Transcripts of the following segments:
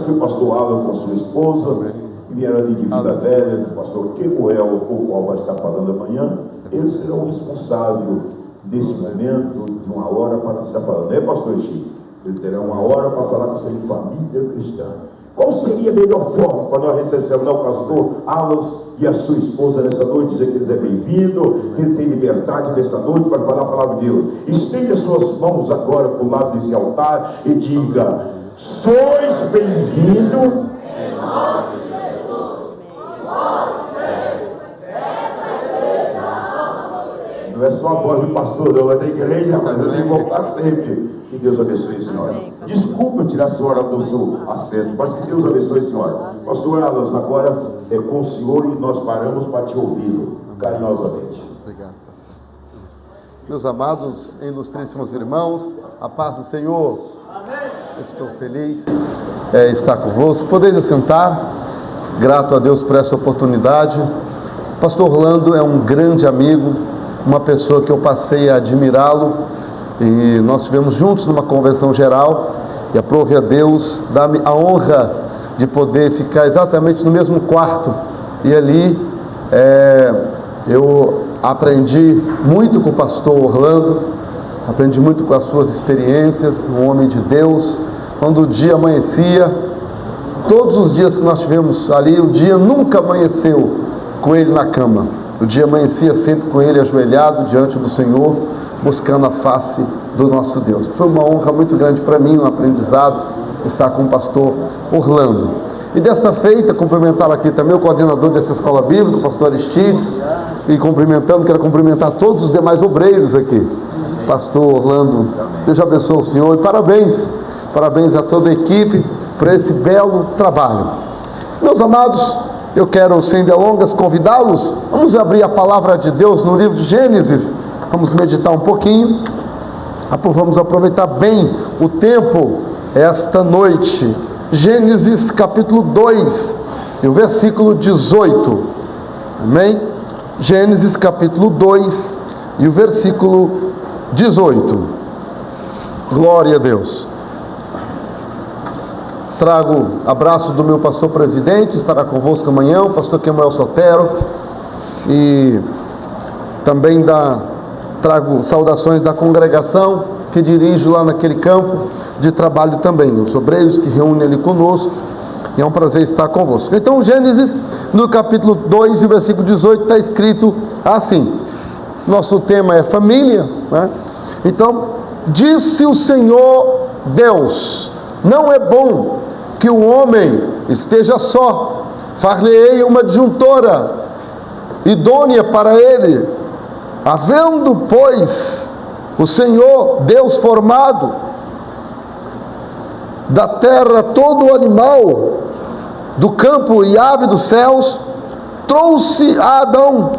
aqui o pastor Alan com a sua esposa, que vieram ali de Vida Velha, o pastor Kemuel, o qual vai estar falando amanhã. Eles serão responsáveis desse momento, de uma hora para estar falando, né, pastor Chico? Eles terão uma hora para falar com você de família cristã. Qual seria a melhor forma para nós recebermos o pastor Alas e a sua esposa nessa noite, dizer que eles é bem-vindo, que ele tem liberdade nesta noite para falar a palavra de Deus? Estenda suas mãos agora para o lado desse altar e diga: sois bem-vindos em nome de Jesus. Não é só a voz do pastor, não, é da igreja, mas eu tenho que voltar sempre. Que Deus abençoe a senhora. Desculpa tirar a senhora do seu assento, mas que Deus abençoe a senhora. Pastor Alas, agora é com o senhor e nós paramos para te ouvir carinhosamente. Obrigado. Meus amados, ilustríssimos irmãos, a paz do Senhor. Amém. Estou feliz estar convosco. Podeis assentar. Grato a Deus por essa oportunidade. Pastor Orlando é um grande amigo, uma pessoa que eu passei a admirá-lo, e nós estivemos juntos numa convenção geral, e aprove a Deus dar-me a honra de poder ficar exatamente no mesmo quarto, e ali eu aprendi muito com o pastor Orlando, aprendi muito com as suas experiências, um homem de Deus. Quando o dia amanhecia, todos os dias que nós tivemos ali, o dia nunca amanheceu com ele na cama, o dia amanhecia sempre com ele ajoelhado diante do Senhor, buscando a face do nosso Deus. Foi uma honra muito grande para mim, um aprendizado, estar com o pastor Orlando. E desta feita, cumprimentar aqui também o coordenador dessa escola bíblica, o pastor Aristides, e quero cumprimentar todos os demais obreiros aqui. Pastor Orlando, Deus abençoe o senhor, e parabéns a toda a equipe por esse belo trabalho. Meus amados, eu quero, sem delongas, convidá-los. Vamos abrir a palavra de Deus no livro de Gênesis. Vamos meditar um pouquinho. Vamos aproveitar bem o tempo esta noite. Gênesis capítulo 2 e o versículo 18. Amém? Gênesis capítulo 2 e o versículo 18. Glória a Deus. Trago abraço do meu pastor presidente, estará convosco amanhã, o pastor Kemuel Sotero, e também trago saudações da congregação que dirijo lá naquele campo de trabalho também, os obreiros que reúnem ali conosco, e é um prazer estar convosco. Então, Gênesis, no capítulo 2 e versículo 18, está escrito assim, nosso tema é família, né? Então, disse o Senhor Deus: não é bom que o homem esteja só, far-lhe-ei uma adjuntora idônea para ele. Havendo, pois, o Senhor Deus formado da terra todo o animal do campo e ave dos céus, trouxe a Adão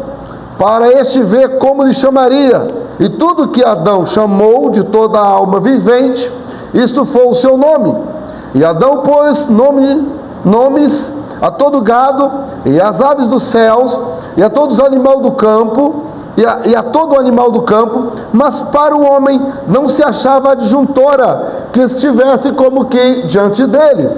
para este ver como lhe chamaria. E tudo que Adão chamou de toda a alma vivente, isto foi o seu nome. E Adão pôs nomes a todo gado e às aves dos céus e a todos os animais do campo e a todo animal do campo, mas para o homem não se achava adjuntora que estivesse como que diante dele.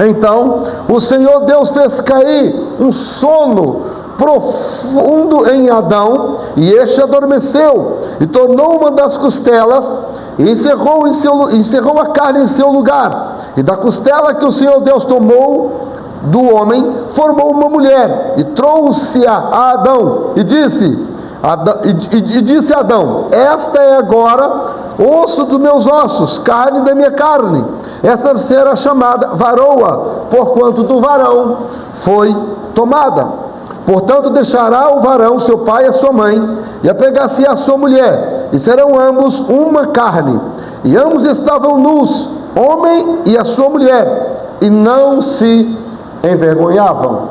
Então o Senhor Deus fez cair um sono profundo em Adão, e este adormeceu, e tornou uma das costelas, e encerrou a carne em seu lugar. E da costela que o Senhor Deus tomou do homem, formou uma mulher, e trouxe-a a Adão, e disse a Adão: esta é agora osso dos meus ossos, carne da minha carne. Esta será chamada varoa, porquanto do varão foi tomada. Portanto, deixará o varão seu pai e a sua mãe, e apegar-se à sua mulher, e serão ambos uma carne. E ambos estavam nus, homem e a sua mulher, e não se envergonhavam.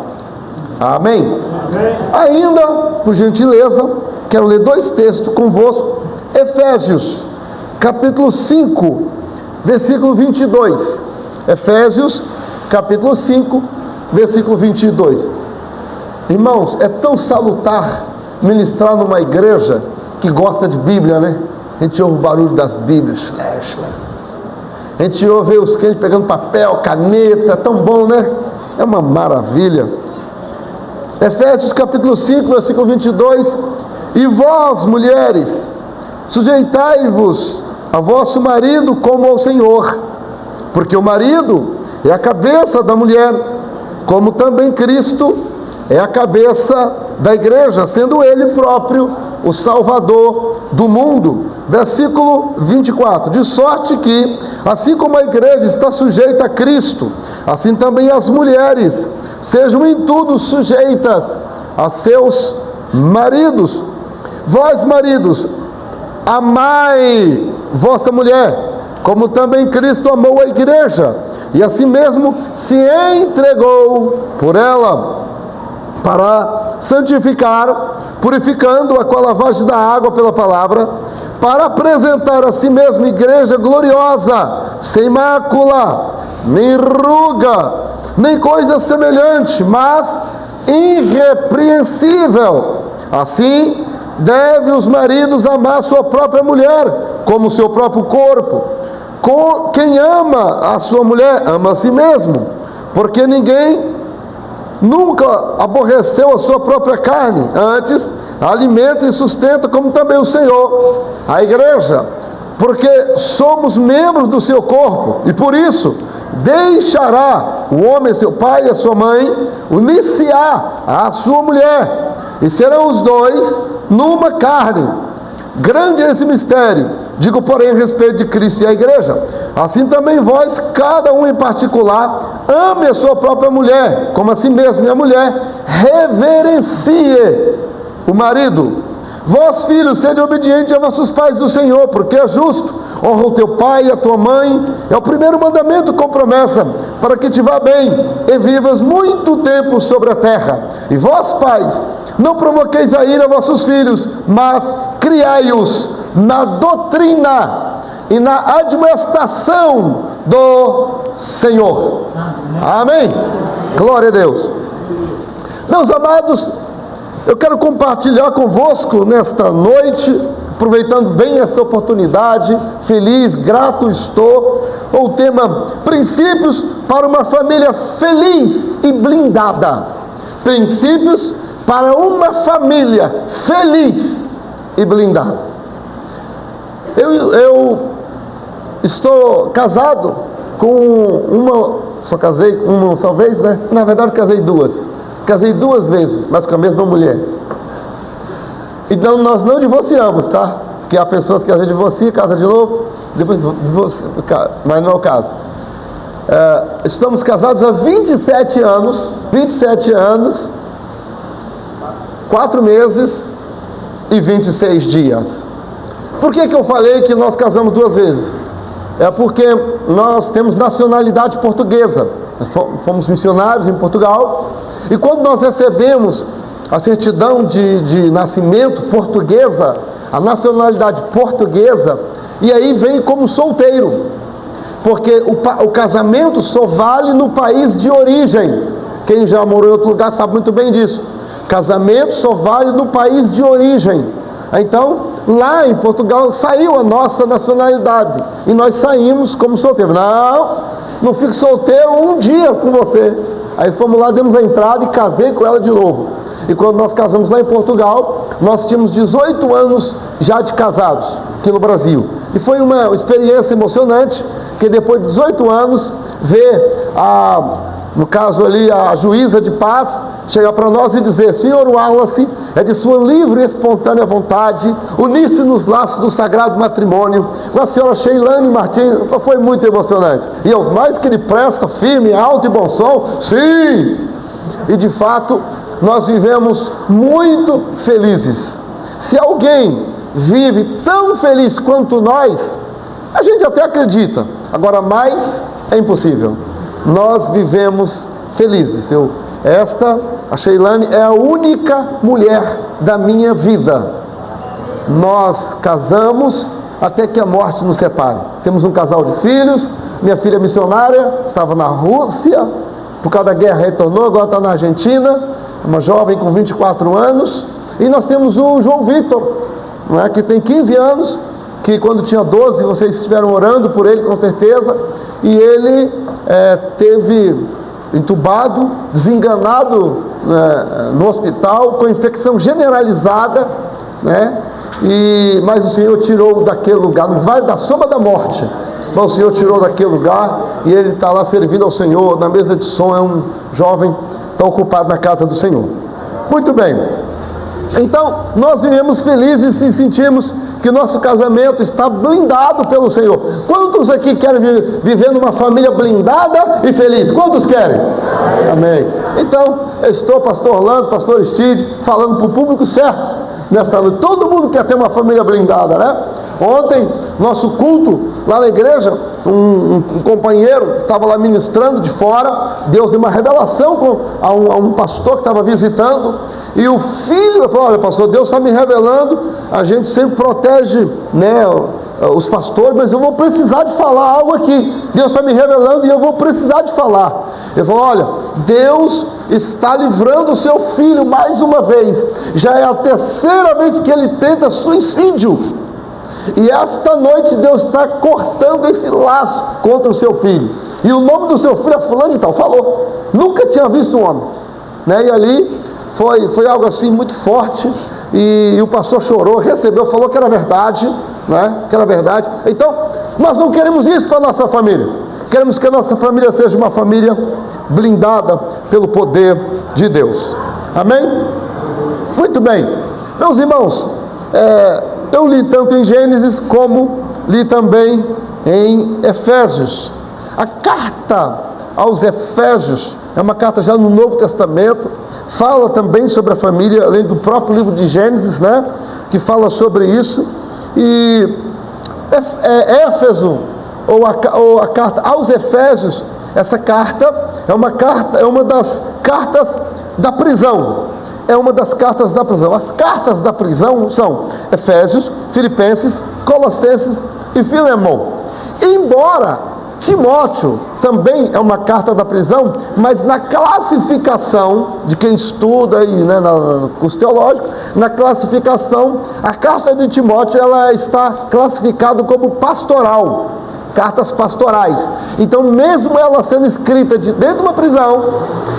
Amém? Amém. Ainda, por gentileza, quero ler dois textos convosco. Efésios, capítulo 5, versículo 22. Efésios, capítulo 5, versículo 22. Irmãos, é tão salutar ministrar numa igreja que gosta de Bíblia, né? A gente ouve o barulho das Bíblias. A gente ouve os crentes pegando papel, caneta, tão bom, né? É uma maravilha. Efésios capítulo 5, versículo 22. E vós, mulheres, sujeitai-vos a vosso marido como ao Senhor, porque o marido é a cabeça da mulher, como também Cristo é a cabeça da igreja, sendo ele próprio o Salvador do mundo. Versículo 24. De sorte que, assim como a igreja está sujeita a Cristo, assim também as mulheres sejam em tudo sujeitas a seus maridos. Vós, maridos, amai vossa mulher, como também Cristo amou a igreja, e assim mesmo se entregou por ela, para santificar, purificando-a com a lavagem da água pela palavra, para apresentar a si mesmo igreja gloriosa, sem mácula, nem ruga, nem coisa semelhante, mas irrepreensível. Assim, deve os maridos amar sua própria mulher, como seu próprio corpo. Quem ama a sua mulher, ama a si mesmo, porque ninguém nunca aborreceu a sua própria carne, antes alimenta e sustenta, como também o Senhor, a igreja, porque somos membros do seu corpo, e por isso deixará o homem seu pai e a sua mãe, unir-se-á à sua mulher, e serão os dois numa carne. Grande é esse mistério, digo porém a respeito de Cristo e a igreja. Assim também vós, cada um em particular, ame a sua própria mulher, como a si mesmo, e a mulher reverencie o marido. Vós, filhos, sede obedientes a vossos pais do Senhor, porque é justo. Honra o teu pai e a tua mãe, é o primeiro mandamento com promessa, para que te vá bem e vivas muito tempo sobre a terra. E vós, pais, não provoqueis a ira a vossos filhos, mas criai-os na doutrina e na admoestação do Senhor. Amém? Glória a Deus. Meus amados, eu quero compartilhar convosco nesta noite, aproveitando bem esta oportunidade, feliz, grato estou, o tema Princípios para uma família feliz e blindada. Princípios para uma família feliz e blindada. Eu estou casado com só casei uma só vez, né? Na verdade casei duas vezes, mas com a mesma mulher. Então nós não divorciamos, tá? Porque há pessoas que às vezes divorciam, casa de novo, depois divorcia, mas não é o caso. Estamos casados há 27 anos, 4 meses e 26 dias. Por que eu falei que nós casamos 2 vezes? É porque nós temos nacionalidade portuguesa. Fomos missionários em Portugal, e quando nós recebemos a certidão de nascimento portuguesa, a nacionalidade portuguesa, e aí vem como solteiro, porque o casamento só vale no país de origem. Quem já morou em outro lugar sabe muito bem disso. Casamento só vale no país de origem. Então, lá em Portugal saiu a nossa nacionalidade e nós saímos como solteiros. Não fico solteiro um dia com você. Aí fomos lá, demos a entrada e casei com ela de novo. E quando nós casamos lá em Portugal, nós tínhamos 18 anos já de casados aqui no Brasil. E foi uma experiência emocionante, que depois de 18 anos, ver no caso ali, a juíza de paz chegar para nós e dizer: senhor Wallace, é de sua livre e espontânea vontade unir-se nos laços do sagrado matrimônio com a senhora Sheilane Martins. Foi muito emocionante. E eu, mais que depressa, firme, alto e bom som, sim! E de fato, nós vivemos muito felizes. Se alguém vive tão feliz quanto nós, a gente até acredita. Agora, mais é impossível. Nós vivemos felizes. A Sheilane é a única mulher da minha vida. Nós casamos até que a morte nos separe. Temos um casal de filhos. Minha filha é missionária, estava na Rússia, por causa da guerra retornou, agora está na Argentina, uma jovem com 24 anos. E nós temos o João Vitor, não é, que tem 15 anos, que quando tinha 12, vocês estiveram orando por ele com certeza, e ele teve entubado, desenganado no hospital, com infecção generalizada, né? Mas o Senhor tirou daquele lugar, no vale da sombra da morte, mas o Senhor tirou daquele lugar, e ele está lá servindo ao Senhor, na mesa de som, é um jovem, está ocupado na casa do Senhor. Muito bem, então nós vivemos felizes e sentimos que nosso casamento está blindado pelo Senhor. Quantos aqui querem viver numa família blindada e feliz? Quantos querem? Amém. Então, eu estou, pastor Orlando, pastor Steve, falando para o público certo nesta noite. Todo mundo quer ter uma família blindada, né? Ontem, nosso culto lá na igreja, um companheiro estava lá ministrando de fora, Deus deu uma revelação a um pastor que estava visitando, e o filho falou: olha, pastor, Deus está me revelando, a gente sempre protege, né, os pastores, mas eu vou precisar de falar algo aqui, Deus está me revelando e eu vou precisar de falar. Ele falou: olha, Deus está livrando o seu filho mais uma vez, já é a terceira vez que ele tenta suicídio, e esta noite Deus está cortando esse laço contra o seu filho, e o nome do seu filho é fulano e tal. Falou, nunca tinha visto um homem, né? E ali foi algo assim muito forte, e o pastor chorou, recebeu, falou que era verdade, né? Que era verdade. Então, nós não queremos isso para a nossa família, queremos que a nossa família seja uma família blindada pelo poder de Deus. Amém? Muito bem, meus irmãos, eu li tanto em Gênesis como li também em Efésios. A carta aos Efésios é uma carta já no Novo Testamento, fala também sobre a família, além do próprio livro de Gênesis, né, que fala sobre isso. E Éfeso, ou a carta aos Efésios, essa carta é uma das cartas da prisão. É uma das cartas da prisão. As cartas da prisão são Efésios, Filipenses, Colossenses e Filemão. Embora Timóteo também é uma carta da prisão, mas na classificação de quem estuda aí, né, no curso teológico, na classificação, a carta de Timóteo ela está classificada como pastoral, cartas pastorais. Então, mesmo ela sendo escrita dentro de uma prisão,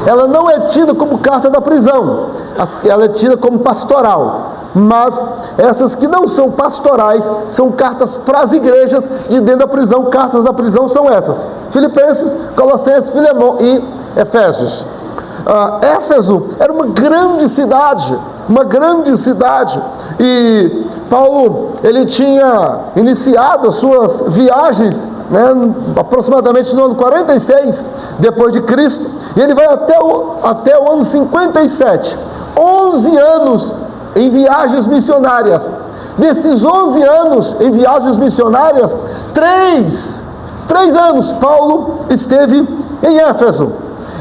ela não é tida como carta da prisão, ela é tida como pastoral. Mas essas que não são pastorais são cartas para as igrejas de dentro da prisão. Cartas da prisão são essas: Filipenses, Colossenses, Filemão e Efésios. Éfeso era uma grande cidade, e Paulo, ele tinha iniciado as suas viagens, né, aproximadamente no ano 46 depois de Cristo, e ele vai até o ano 57, 11 anos em viagens missionárias. Desses 11 anos em viagens missionárias, 3 anos Paulo esteve em Éfeso.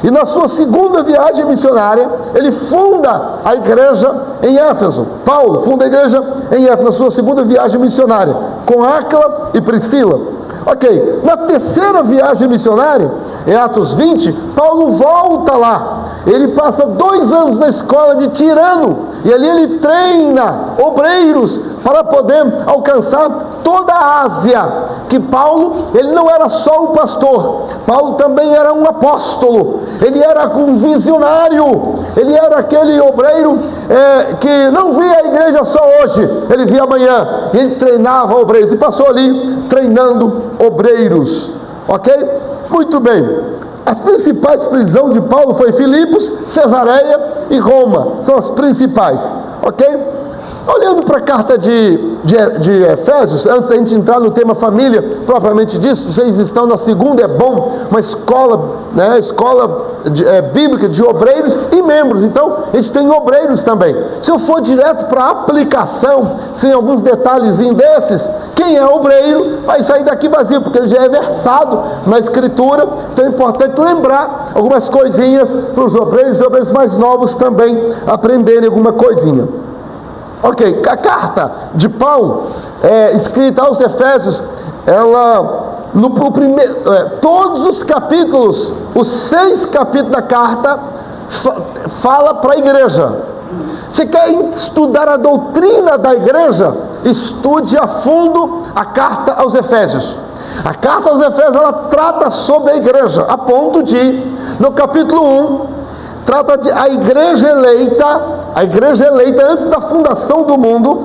E na sua segunda viagem missionária, ele funda a igreja em Éfeso. Paulo funda a igreja em Éfeso, na sua segunda viagem missionária, com Áquila e Priscila. Ok, na terceira viagem missionária, em Atos 20, Paulo volta lá. Ele passa 2 anos na escola de Tirano, e ali ele treina obreiros para poder alcançar toda a Ásia. Que Paulo, ele não era só um pastor, Paulo também era um apóstolo, ele era um visionário, ele era aquele obreiro que não via a igreja só hoje, ele via amanhã, e ele treinava obreiros, e passou ali treinando obreiros. Ok? Muito bem. As principais prisões de Paulo foi Filipos, Cesareia e Roma, são as principais, ok? Olhando para a carta de Efésios, antes da gente entrar no tema família, propriamente disso, vocês estão na segunda, é bom, uma escola, né, bíblica de obreiros e membros, então a gente tem obreiros também. Se eu for direto para a aplicação, sem alguns detalhezinhos desses, quem é obreiro vai sair daqui vazio, porque ele já é versado na escritura, então é importante lembrar algumas coisinhas para os obreiros mais novos também aprenderem alguma coisinha. Ok, a carta de Paulo, escrita aos Efésios, ela, todos os capítulos, os 6 capítulos da carta, fala para a igreja. Você quer estudar a doutrina da igreja? Estude a fundo a carta aos Efésios. A carta aos Efésios, ela trata sobre a igreja, a ponto de, no capítulo 1, trata de a igreja eleita antes da fundação do mundo,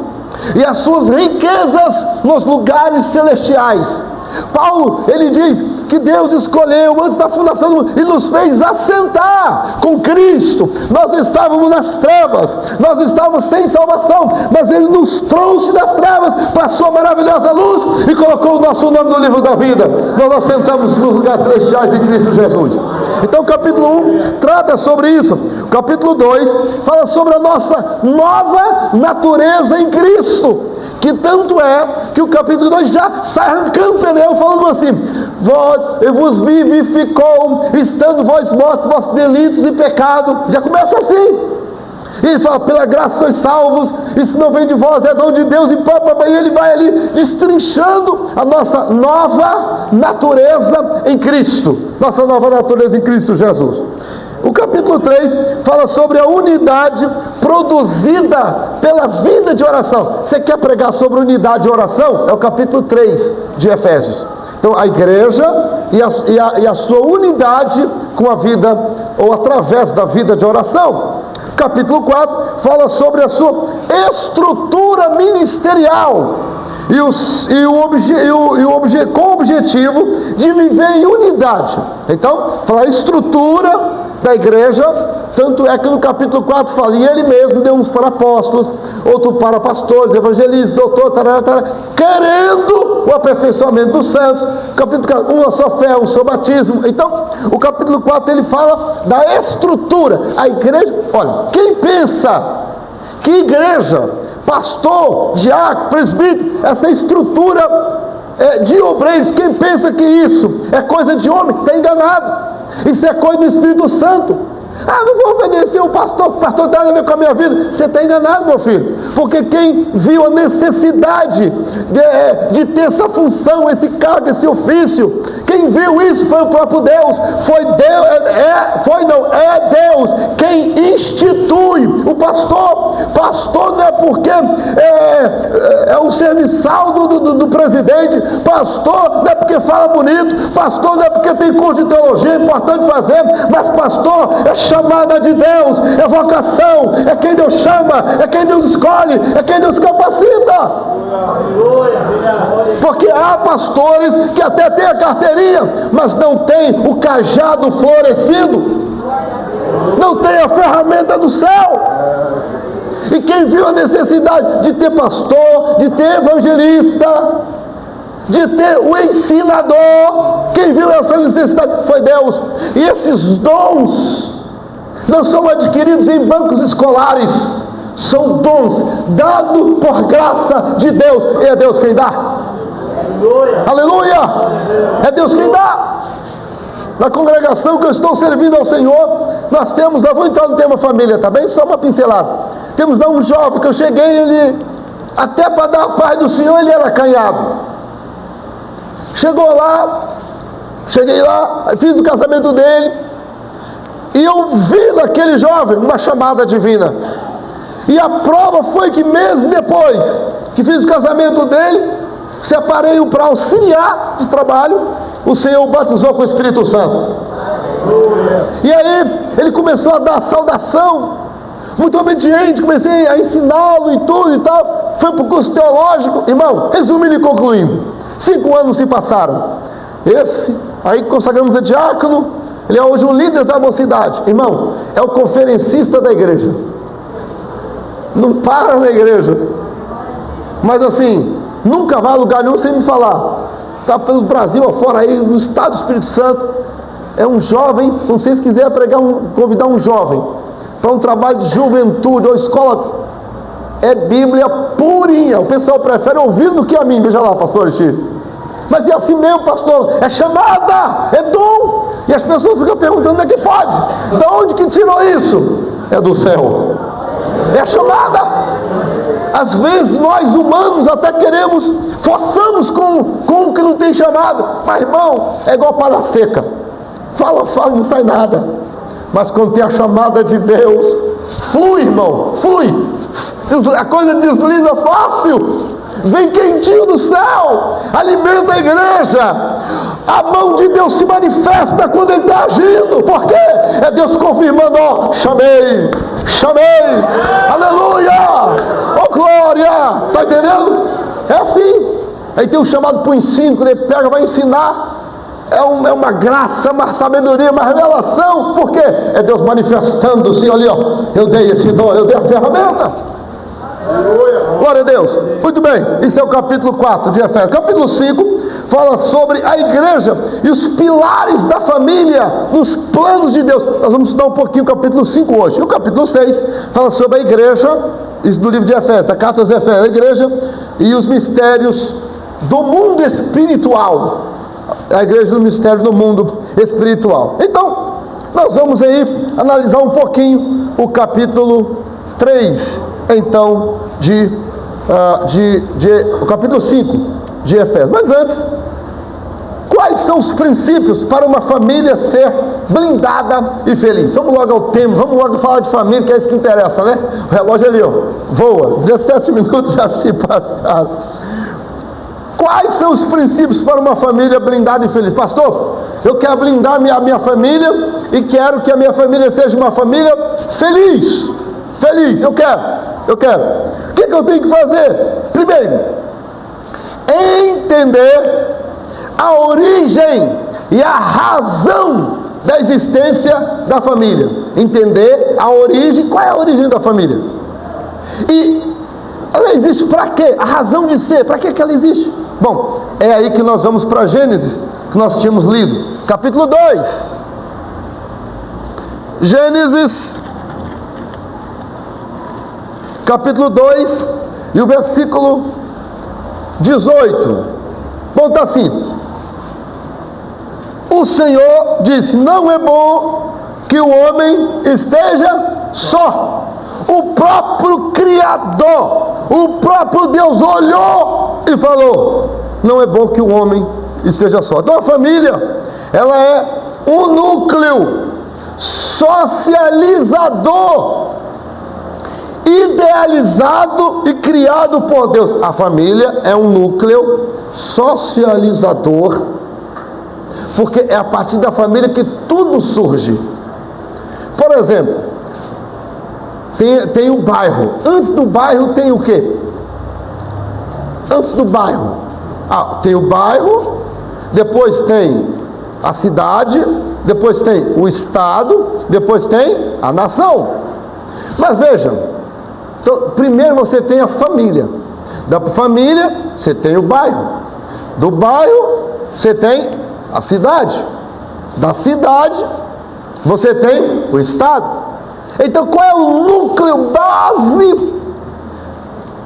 e as suas riquezas nos lugares celestiais. Paulo, ele diz que Deus escolheu antes da fundação do mundo e nos fez assentar com Cristo. Nós estávamos nas trevas, nós estávamos sem salvação, mas Ele nos trouxe das trevas para a sua maravilhosa luz e colocou o nosso nome no livro da vida. Nós assentamos nos lugares celestiais em Cristo Jesus. Então o capítulo 1 trata sobre isso. O capítulo 2 fala sobre a nossa nova natureza em Cristo, que tanto é que o capítulo 2 já sai arrancando o pneu, falando assim: vos vivificou, estando vós mortos, vossos delitos e pecados. Já começa assim. E ele fala: pela graça sois salvos, isso não vem de vós, é dom de Deus, e ele vai ali destrinchando a nossa nova natureza em Cristo. Nossa nova natureza em Cristo Jesus. O capítulo 3 fala sobre a unidade produzida pela vida de oração. Você quer pregar sobre unidade de oração? É o capítulo 3 de Efésios. Então, a igreja e a sua unidade com a vida, ou através da vida de oração. Capítulo 4 fala sobre a sua estrutura ministerial com o objetivo de viver em unidade. Então, fala a estrutura da igreja, tanto é que no capítulo 4 fala: e ele mesmo deu uns para apóstolos, outro para pastores, evangelistas, doutor, querendo o aperfeiçoamento dos santos. Capítulo 4, uma só fé, um só batismo. Então, o capítulo 4 ele fala da estrutura. A igreja, olha, quem pensa que igreja, pastor, diácono, presbítero, essa estrutura de obreiros, quem pensa que isso é coisa de homem, está enganado. Isso é coisa do Espírito Santo. Não vou obedecer o pastor tem nada a ver com a minha vida. Você está enganado, meu filho, porque quem viu a necessidade de ter essa função, esse cargo, esse ofício, quem viu isso foi o próprio Deus. É Deus quem institui o pastor. Pastor não é porque é o serviçal do presidente, pastor não é porque fala bonito, pastor não é porque tem curso de teologia, é importante fazer, mas pastor é chamada de Deus, é vocação, é quem Deus chama, é quem Deus escolhe, é quem Deus capacita. Porque há pastores que até têm a carteirinha, mas não tem o cajado florescido, não tem a ferramenta do céu. E quem viu a necessidade de ter pastor, de ter evangelista, de ter o ensinador, quem viu essa necessidade foi Deus. E esses dons não são adquiridos em bancos escolares, são dons dados por graça de Deus, e é Deus quem dá. Aleluia! Aleluia! É Deus quem dá. Na congregação que eu estou servindo ao Senhor, nós vou entrar no tema família, tá bem? Só uma pincelada. Temos lá um jovem que eu cheguei, ele, até para dar a paz do Senhor, ele era acanhado. Cheguei lá, fiz o casamento dele, e eu vi naquele jovem uma chamada divina. E a prova foi que meses depois que fiz o casamento dele, separei-o para auxiliar de trabalho, o Senhor o batizou com o Espírito Santo. E aí ele começou a dar saudação, muito obediente, comecei a ensiná-lo e tudo e tal. Foi para o curso teológico. Irmão, resumindo e concluindo, 5 anos se passaram. Aí consagramos a diácono. Ele é hoje um líder da mocidade. Irmão, é o conferencista da igreja. Não para na igreja. Mas assim, nunca vai a lugar nenhum sem me falar. Está pelo Brasil afora aí, no estado do Espírito Santo. É um jovem, não sei se quiser convidar um jovem para um trabalho de juventude ou escola. É Bíblia purinha. O pessoal prefere ouvir do que a mim. Veja lá, pastor Chico. Mas é assim mesmo, pastor, é chamada, é dom. E as pessoas ficam perguntando: como é que pode? De onde que tirou isso? É do céu. É chamada. Às vezes nós humanos até forçamos com o que não tem chamada. Mas irmão, é igual palha seca. Fala, não sai nada. Mas quando tem a chamada de Deus, flui, irmão, flui. A coisa desliza fácil. Vem quentinho do céu, alimenta a igreja. A mão de Deus se manifesta quando Ele está agindo. Por quê? É Deus confirmando: ó, chamei, aleluia, ó glória. Está entendendo? É assim. Aí tem um chamado para o ensino, quando Ele pega, vai ensinar. É uma graça, uma sabedoria, uma revelação. Por quê? É Deus manifestando assim: ali, ó, eu dei esse dom, eu dei a ferramenta. Glória a Deus. Muito bem, isso é o capítulo 4 de Efésios. Capítulo 5 fala sobre a igreja e os pilares da família nos planos de Deus. Nós vamos estudar um pouquinho o capítulo 5 hoje. O capítulo 6 fala sobre a igreja, isso do livro de Efésios, da carta aos Efésios, a igreja e os mistérios do mundo espiritual. A igreja do mistério do mundo espiritual. Então, nós vamos aí analisar um pouquinho o capítulo 3, então, o capítulo 5 de Efésios. Mas antes, quais são os princípios para uma família ser blindada e feliz? Vamos logo ao tema, vamos logo falar de família, que é isso que interessa, né? O relógio ali, ó, voa, 17 minutos já se passaram. Quais são os princípios para uma família blindada e feliz? Pastor, eu quero blindar a minha família e quero que a minha família seja uma família feliz. Feliz, eu quero. O que eu tenho que fazer? Primeiro, entender a origem e a razão da existência da família. Entender a origem. Qual é a origem da família? E ela existe para quê? A razão de ser, para que ela existe? Bom, é aí que nós vamos para Gênesis, que nós tínhamos lido, capítulo 2. Gênesis, capítulo 2, e o versículo 18. Bom, está assim: o Senhor disse: não é bom que o homem esteja só. O próprio Criador, o próprio Deus olhou e falou: não é bom que o homem esteja só. Então a família, ela é um núcleo socializador, idealizado e criado por Deus. A família é um núcleo socializador, porque é a partir da família que tudo surge. Por exemplo, tem o bairro. Antes do bairro tem o quê? Antes do bairro, tem o bairro, depois tem a cidade, depois tem o estado, depois tem a nação. Mas veja, então, primeiro você tem a família. Da família você tem o bairro. Do bairro você tem a cidade. Da cidade você tem o estado. Então qual é o núcleo base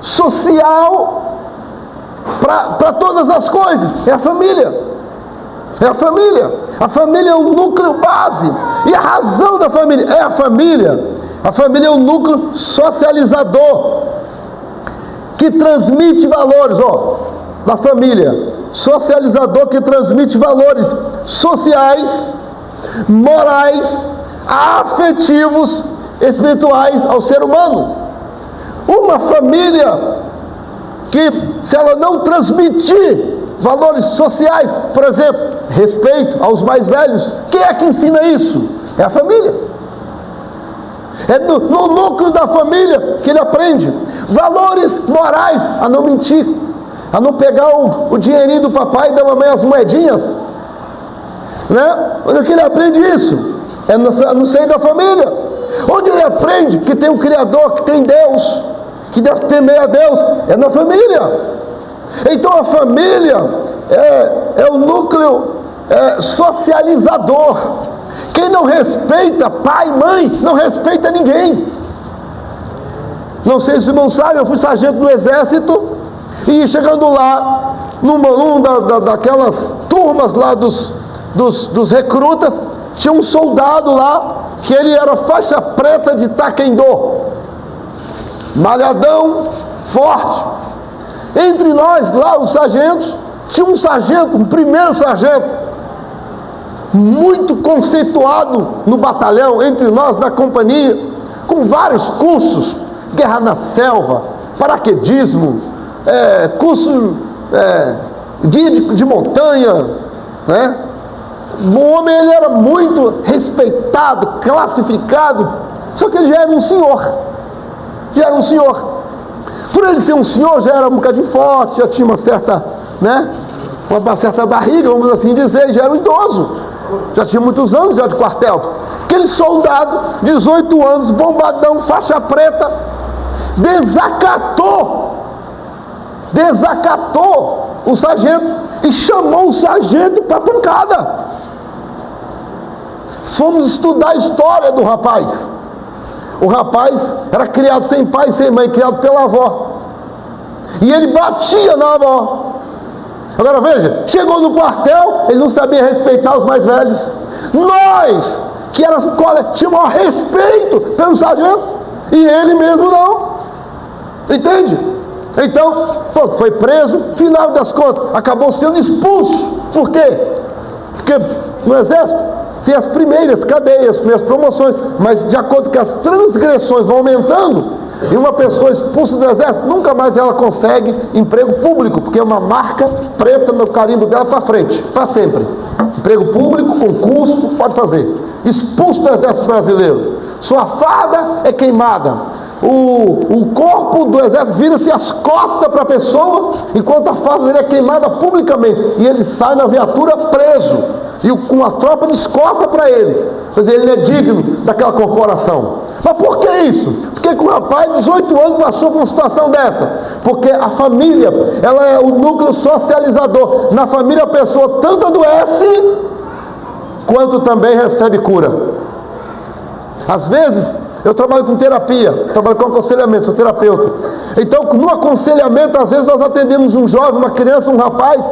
social para todas as coisas? É a família. É a família. A família é o núcleo base. E a razão da família é a família. A família é um núcleo socializador que transmite valores, da família. Socializador que transmite valores sociais, morais, afetivos, espirituais ao ser humano. Uma família que, se ela não transmitir valores sociais, por exemplo, respeito aos mais velhos, quem é que ensina isso? É a família. É no núcleo da família que ele aprende valores morais, a não mentir, a não pegar o dinheirinho do papai e da mamãe, as moedinhas, né? Onde é que ele aprende isso? É no seio da família. Onde ele aprende que tem um Criador, que tem Deus, que deve temer a Deus, é na família. Então a família é o núcleo socializador. Quem não respeita pai e mãe, não respeita ninguém. Não sei se os irmãos sabem, eu fui sargento do exército, e chegando lá, numa daquelas turmas lá dos recrutas, tinha um soldado lá, que ele era faixa preta de taekwondo, malhadão, forte. Entre nós lá, os sargentos, tinha um sargento, um primeiro sargento, muito conceituado no batalhão, entre nós, na companhia, com vários cursos, guerra na selva, paraquedismo, curso guia de montanha, né? O homem, ele era muito respeitado, classificado, só que ele já era um senhor, por ele ser um senhor, já era um bocadinho forte, já tinha uma certa, né, uma certa barriga, vamos assim dizer, já era um idoso, já tinha muitos anos já de quartel. Aquele soldado, 18 anos, bombadão, faixa preta, desacatou o sargento e chamou o sargento para pancada. Fomos estudar a história do rapaz. O rapaz era criado sem pai e sem mãe, criado pela avó, e ele batia na avó. Agora veja, chegou no quartel, ele não sabia respeitar os mais velhos. Nós, que era escola, tinha o maior respeito pelo sargento, e ele mesmo não. Entende? Então, pronto, foi preso, final das contas, acabou sendo expulso. Por quê? Porque no exército tem as primeiras cadeias, as primeiras promoções, mas de acordo com as transgressões vão aumentando, e uma pessoa expulsa do exército, nunca mais ela consegue emprego público, porque é uma marca preta no carimbo dela para frente, para sempre. Emprego público, concurso, pode fazer. Expulso do exército brasileiro, sua farda é queimada, o corpo do exército vira-se as costas para a pessoa, enquanto a farda dele é queimada publicamente, e ele sai na viatura preso, e com a tropa descosta para ele, quer dizer, ele é digno daquela corporação. Mas por que isso? Porque com o rapaz de 18 anos passou por uma situação dessa, porque a família, ela é o núcleo socializador. Na família a pessoa tanto adoece quanto também recebe cura. Às vezes eu trabalho com terapia, trabalho com aconselhamento, sou terapeuta. Então no aconselhamento, às vezes nós atendemos um jovem, uma criança, um rapaz.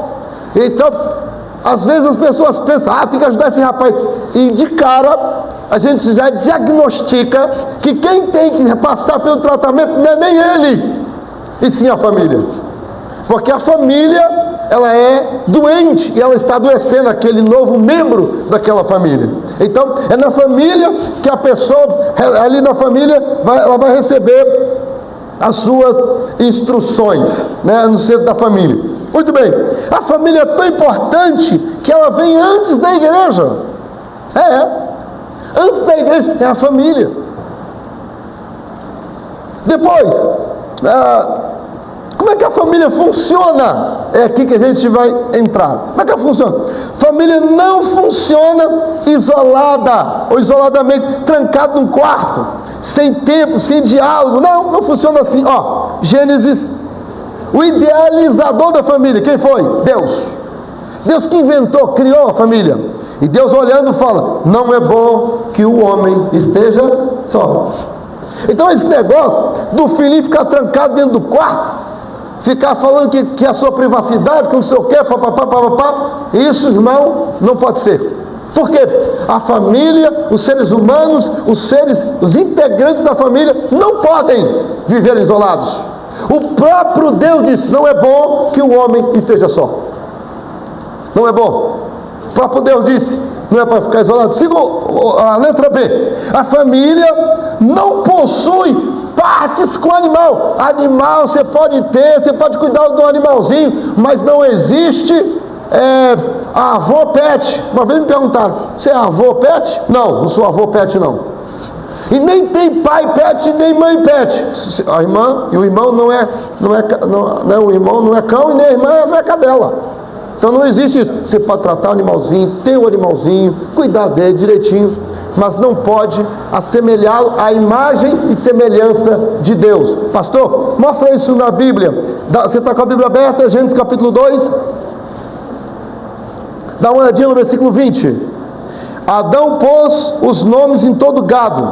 Então às vezes as pessoas pensam, tem que ajudar esse rapaz, e de cara a gente já diagnostica que quem tem que passar pelo tratamento não é nem ele, e sim a família. Porque a família, ela é doente, e ela está adoecendo aquele novo membro daquela família. Então é na família que a pessoa, ali na família, ela vai receber as suas instruções, né, no centro da família. Muito bem, a família é tão importante que ela vem antes da igreja. Antes da igreja é a família. Depois, como é que a família funciona? É aqui que a gente vai entrar. Como é que ela funciona? Família não funciona isolada, ou isoladamente, trancado num quarto, sem tempo, sem diálogo. Não funciona assim. Gênesis, o idealizador da família, quem foi? Deus. Deus que inventou, criou a família. E Deus olhando fala, não é bom que o homem esteja só. Então esse negócio do filhinho ficar trancado dentro do quarto, ficar falando que a sua privacidade, que não sei o que, isso, irmão, não pode ser. Por quê? A família, os seres humanos, os integrantes da família não podem viver isolados. O próprio Deus disse, não é bom que o homem esteja só. Não é bom. O próprio Deus disse, não é para ficar isolado. Siga a letra B. A família não possui partes com animal. Animal você pode ter, você pode cuidar do animalzinho, mas não existe avô pet. Uma vez me perguntaram, você é avô pet? Não sou avô pet não. E nem tem pai pet, nem mãe pet. A irmã e o irmão o irmão não é cão, e nem a irmã não é cadela. Então não existe isso. Você pode tratar o animalzinho, ter o animalzinho, cuidar dele direitinho, mas não pode assemelhá-lo à imagem e semelhança de Deus. Pastor, mostra isso na Bíblia. Você está com a Bíblia aberta, Gênesis capítulo 2. Dá uma olhadinha no versículo 20. Adão pôs os nomes em todo gado,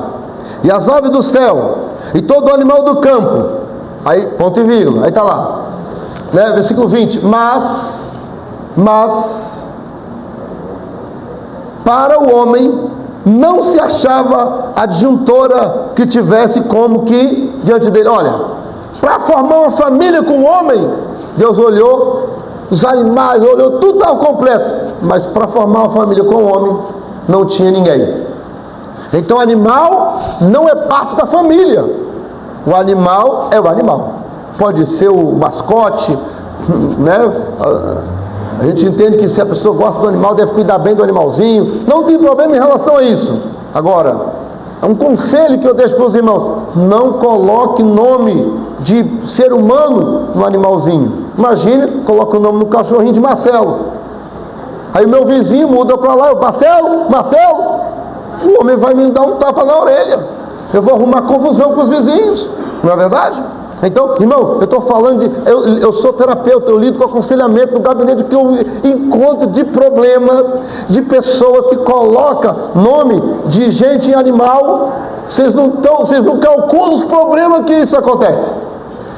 e as aves do céu, e todo animal do campo. Aí, ponto e vírgula, aí está lá, né? Versículo 20. Mas para o homem não se achava adjuntora que tivesse como que diante dele. Olha, para formar uma família com o homem, Deus olhou os animais, olhou, tudo estava completo. Mas para formar uma família com o homem, não tinha ninguém. Então o animal não é parte da família. O animal é o animal. Pode ser o mascote, né? A gente entende que se a pessoa gosta do animal, deve cuidar bem do animalzinho. Não tem problema em relação a isso. Agora, é um conselho que eu deixo para os irmãos: não coloque nome de ser humano no animalzinho. Imagine, coloca o nome no cachorrinho de Marcelo. Aí o meu vizinho muda para lá, Marcelo, o homem vai me dar um tapa na orelha. Eu vou arrumar confusão com os vizinhos, não é verdade? Então, irmão, eu estou falando eu sou terapeuta, eu lido com aconselhamento no gabinete que eu encontro de problemas, de pessoas que colocam nome de gente em animal. Vocês não calculam os problemas que isso acontece.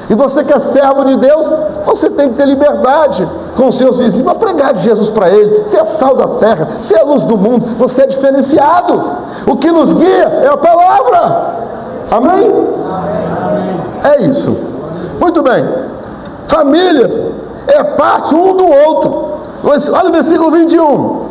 E você que é servo de Deus, você tem que ter liberdade com os seus vizinhos para pregar de Jesus para ele. Você é sal da terra, você é a luz do mundo, você é diferenciado. O que nos guia é a palavra. Amém? É isso. Muito bem. Família é parte um do outro. Olha o versículo 21.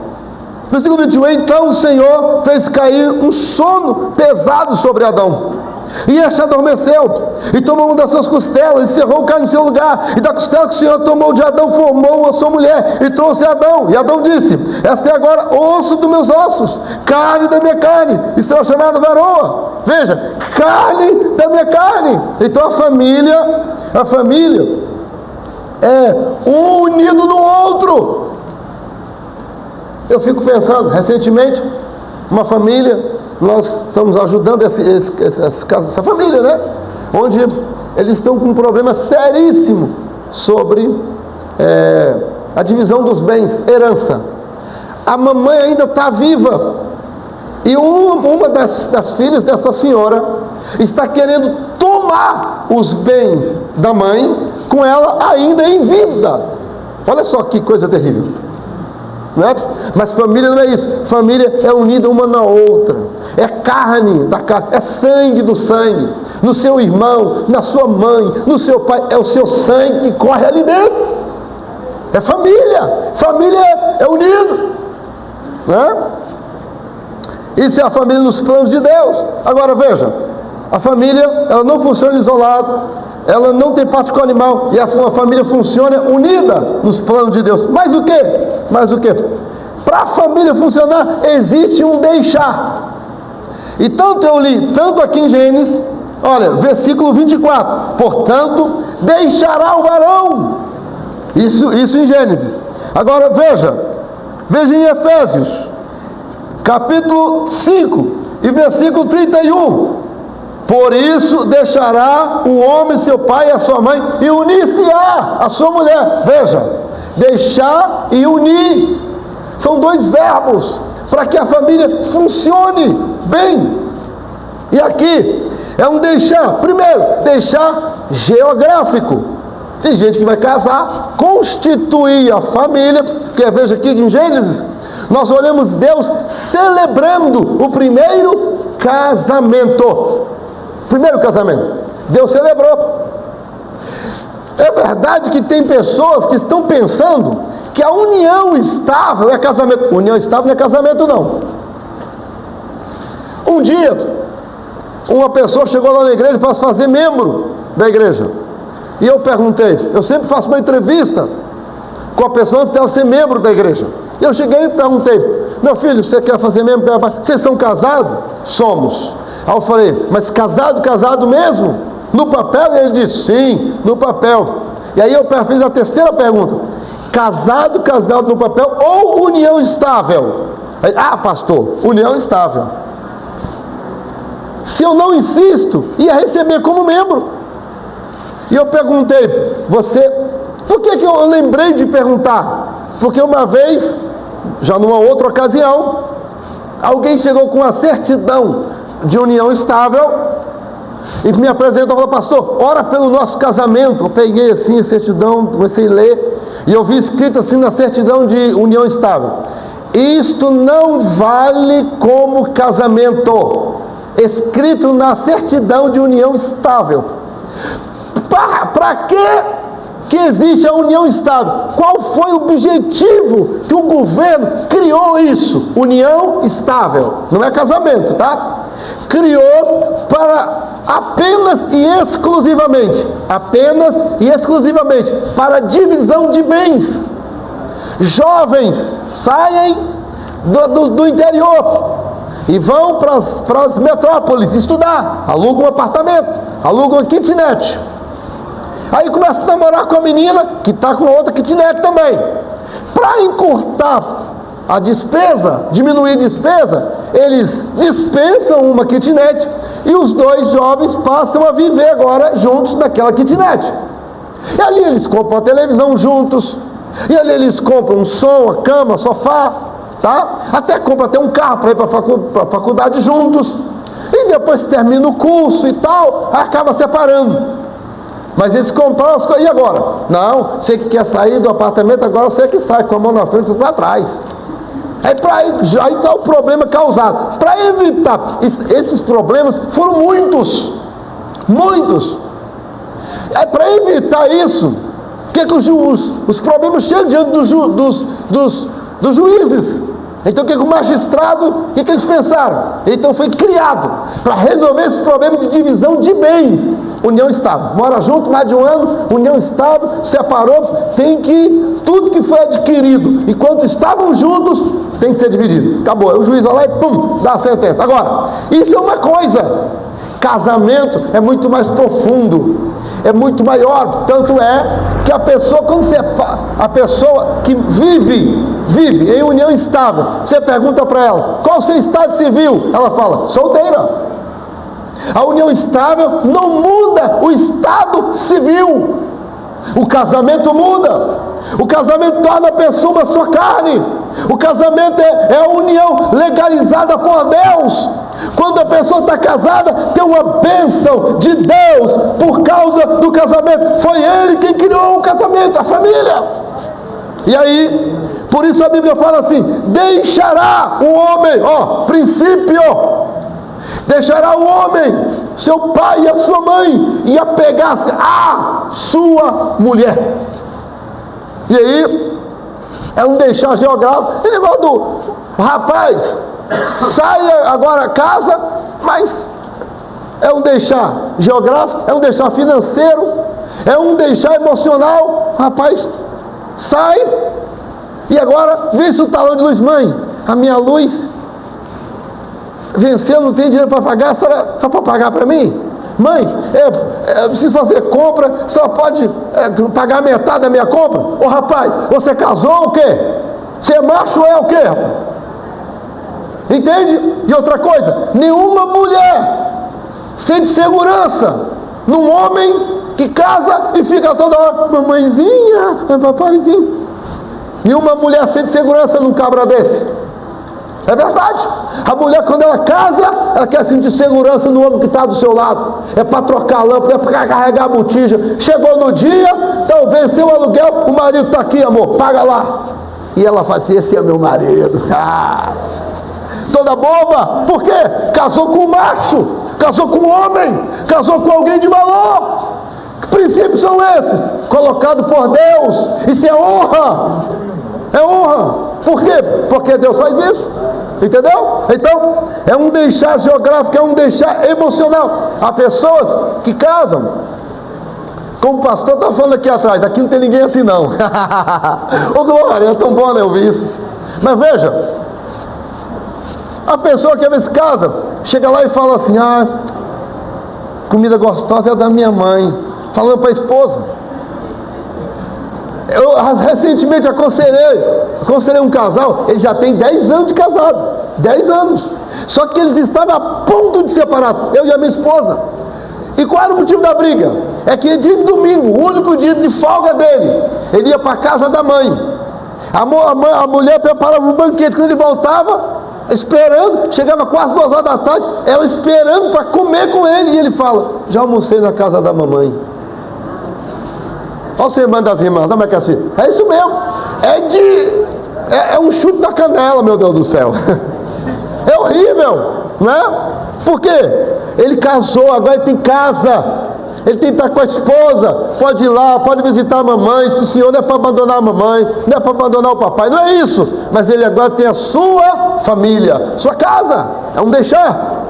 Versículo 21. Então o Senhor fez cair um sono pesado sobre Adão. E este adormeceu, e tomou uma das suas costelas, e cerrou o carne em seu lugar, e da costela que o Senhor tomou de Adão, formou a sua mulher, e trouxe Adão. E Adão disse: esta é agora osso dos meus ossos, carne da minha carne, e será chamada varoa. Veja, carne da minha carne. Então a família é um unido no outro. Eu fico pensando, recentemente, uma família, nós estamos ajudando essa família, né? Onde eles estão com um problema seríssimo sobre a divisão dos bens, herança. A mamãe ainda está viva, e uma das filhas dessa senhora está querendo tomar os bens da mãe com ela ainda em vida. Olha só que coisa terrível. Não é? Mas família não é isso. Família é unida uma na outra, é carne da carne, é sangue do sangue. No seu irmão, na sua mãe, no seu pai, é o seu sangue que corre ali dentro. É família. Família é unido, não é? Isso é a família nos planos de Deus. Agora veja, a família, ela não funciona isolada, ela não tem parte com o animal, e a família funciona unida nos planos de Deus. Mas o quê? Para a família funcionar, existe um deixar. E tanto eu li, tanto aqui em Gênesis, olha, versículo 24: portanto, deixará o varão. Isso em Gênesis. Agora veja em Efésios, capítulo 5 e versículo 31. Por isso deixará o homem seu pai e a sua mãe, e unir-se-á a sua mulher. Veja, deixar e unir são dois verbos para que a família funcione bem. E aqui é um deixar. Primeiro, deixar geográfico. Tem gente que vai casar, constituir a família, porque veja aqui em Gênesis, nós olhamos Deus celebrando o primeiro casamento. Deus celebrou. É verdade que tem pessoas que estão pensando que a união estável é casamento. União estável não é casamento, não. Um dia, uma pessoa chegou lá na igreja para se fazer membro da igreja. E eu perguntei, eu sempre faço uma entrevista com a pessoa antes dela ser membro da igreja. E eu cheguei e perguntei: meu filho, você quer fazer membro? Vocês são casados? Somos. Aí eu falei: mas casado mesmo? No papel? E ele disse: sim, no papel. E aí eu fiz a terceira pergunta: casado no papel ou união estável? Aí, pastor, união estável. Se eu não insisto, ia receber como membro. E eu perguntei: por que eu lembrei de perguntar? Porque uma vez, já numa outra ocasião, alguém chegou com uma certidão de união estável e me apresentou e falou: pastor, ora pelo nosso casamento. Eu peguei assim a certidão, comecei a ler, e eu vi escrito assim na certidão de união estável: isto não vale como casamento. Escrito na certidão de união estável. Para quê? que existe a união estável. Qual foi o objetivo que o governo criou isso? União estável. Não é casamento, tá? Criou para apenas e exclusivamente para divisão de bens. Jovens saem do interior e vão para as metrópoles estudar, alugam um apartamento, alugam uma kitnet. Aí começa a namorar com a menina que está com outra kitnet também. Para encurtar a despesa, diminuir a despesa, eles dispensam uma kitnet e os dois jovens passam a viver agora juntos naquela kitnet. E ali eles compram a televisão juntos, e ali eles compram um som, a cama, sofá, tá? Até compram até um carro para ir para a faculdade juntos. E depois termina o curso e tal, acaba separando. Mas eles compraram as coisas, e agora? Não, você que quer sair do apartamento, agora você que sai com a mão na frente e outra atrás. Aí está o problema causado. Para evitar esses problemas, foram muitos. Para evitar isso, que os problemas chegam diante dos juízes. Então o que o magistrado, o que eles pensaram? Então foi criado para resolver esse problema de divisão de bens. União estável, mora junto mais de um ano, união estável, separou, tem que, tudo que foi adquirido enquanto estavam juntos, tem que ser dividido. Acabou, o juiz vai lá e pum, dá a sentença. Agora, isso é uma coisa, casamento é muito mais profundo, é muito maior. Tanto é que a pessoa, quando a pessoa que vive em união estável, você pergunta para ela, qual o seu estado civil? Ela fala, solteira. A união estável não muda o estado civil. O casamento muda. O casamento torna a pessoa uma sua carne. O casamento é a união legalizada por Deus. Quando a pessoa está casada, tem uma bênção de Deus por causa do casamento. Foi Ele quem criou o casamento, a família. E aí, por isso a Bíblia fala assim, deixará o homem, princípio, deixará o homem, seu pai e a sua mãe, e apegar-se à sua mulher. E aí, é um deixar geográfico. Ele é igual do rapaz, sai agora, casa, mas é um deixar geográfico, é um deixar financeiro, é um deixar emocional. Rapaz, sai, e agora, vence o talão de luz. Mãe, a minha luz venceu, não tem dinheiro para pagar, só para pagar para mim? Mãe, eu preciso fazer compra, só pode pagar metade da minha compra? Ô rapaz, você casou ou o quê? Você é macho ou é o quê? Entende? E outra coisa, nenhuma mulher sente segurança num homem que casa e fica toda hora, mamãezinha, papaizinho. Nenhuma mulher sente segurança num cabra desse. É verdade. A mulher, quando ela casa, ela quer sentir segurança no homem que está do seu lado. É para trocar a lâmpada, é para carregar a botija. Chegou no dia, então venceu o aluguel, o marido está aqui, amor, paga lá. E ela fala assim, esse é meu marido. Toda boba. Por quê? Casou com um macho, casou com um homem, casou com alguém de valor. Que princípios são esses? Colocados por Deus. Isso é honra. É honra. Por quê? Porque Deus faz isso. Entendeu? Então, é um deixar geográfico, é um deixar emocional. Há pessoas que casam, como o pastor está falando aqui atrás, aqui não tem ninguém assim não. Ô glória, é tão bom, né, ouvir isso. Mas veja, a pessoa que às vezes casa, chega lá e fala assim, comida gostosa é da minha mãe, falando para a esposa. Eu recentemente aconselhei um casal, ele já tem 10 anos de casado, 10 anos, só que eles estavam a ponto de separar, eu e a minha esposa. E qual era o motivo da briga? É que dia de domingo, o único dia de folga dele, ele ia para a casa da mãe. A mulher preparava um banquete, quando ele voltava, esperando, chegava quase 2 horas da tarde, ela esperando para comer com ele, e ele fala, já almocei na casa da mamãe. Olha o sermão das irmãs, como é que é assim? É isso mesmo, é um chute na canela, meu Deus do céu. É horrível, não é? Por quê? Ele casou, agora ele tem casa. Ele tem que estar com a esposa, pode ir lá, pode visitar a mamãe. Se o senhor não é para abandonar a mamãe, não é para abandonar o papai, não é isso. Mas ele agora tem a sua família, sua casa, é um deixar,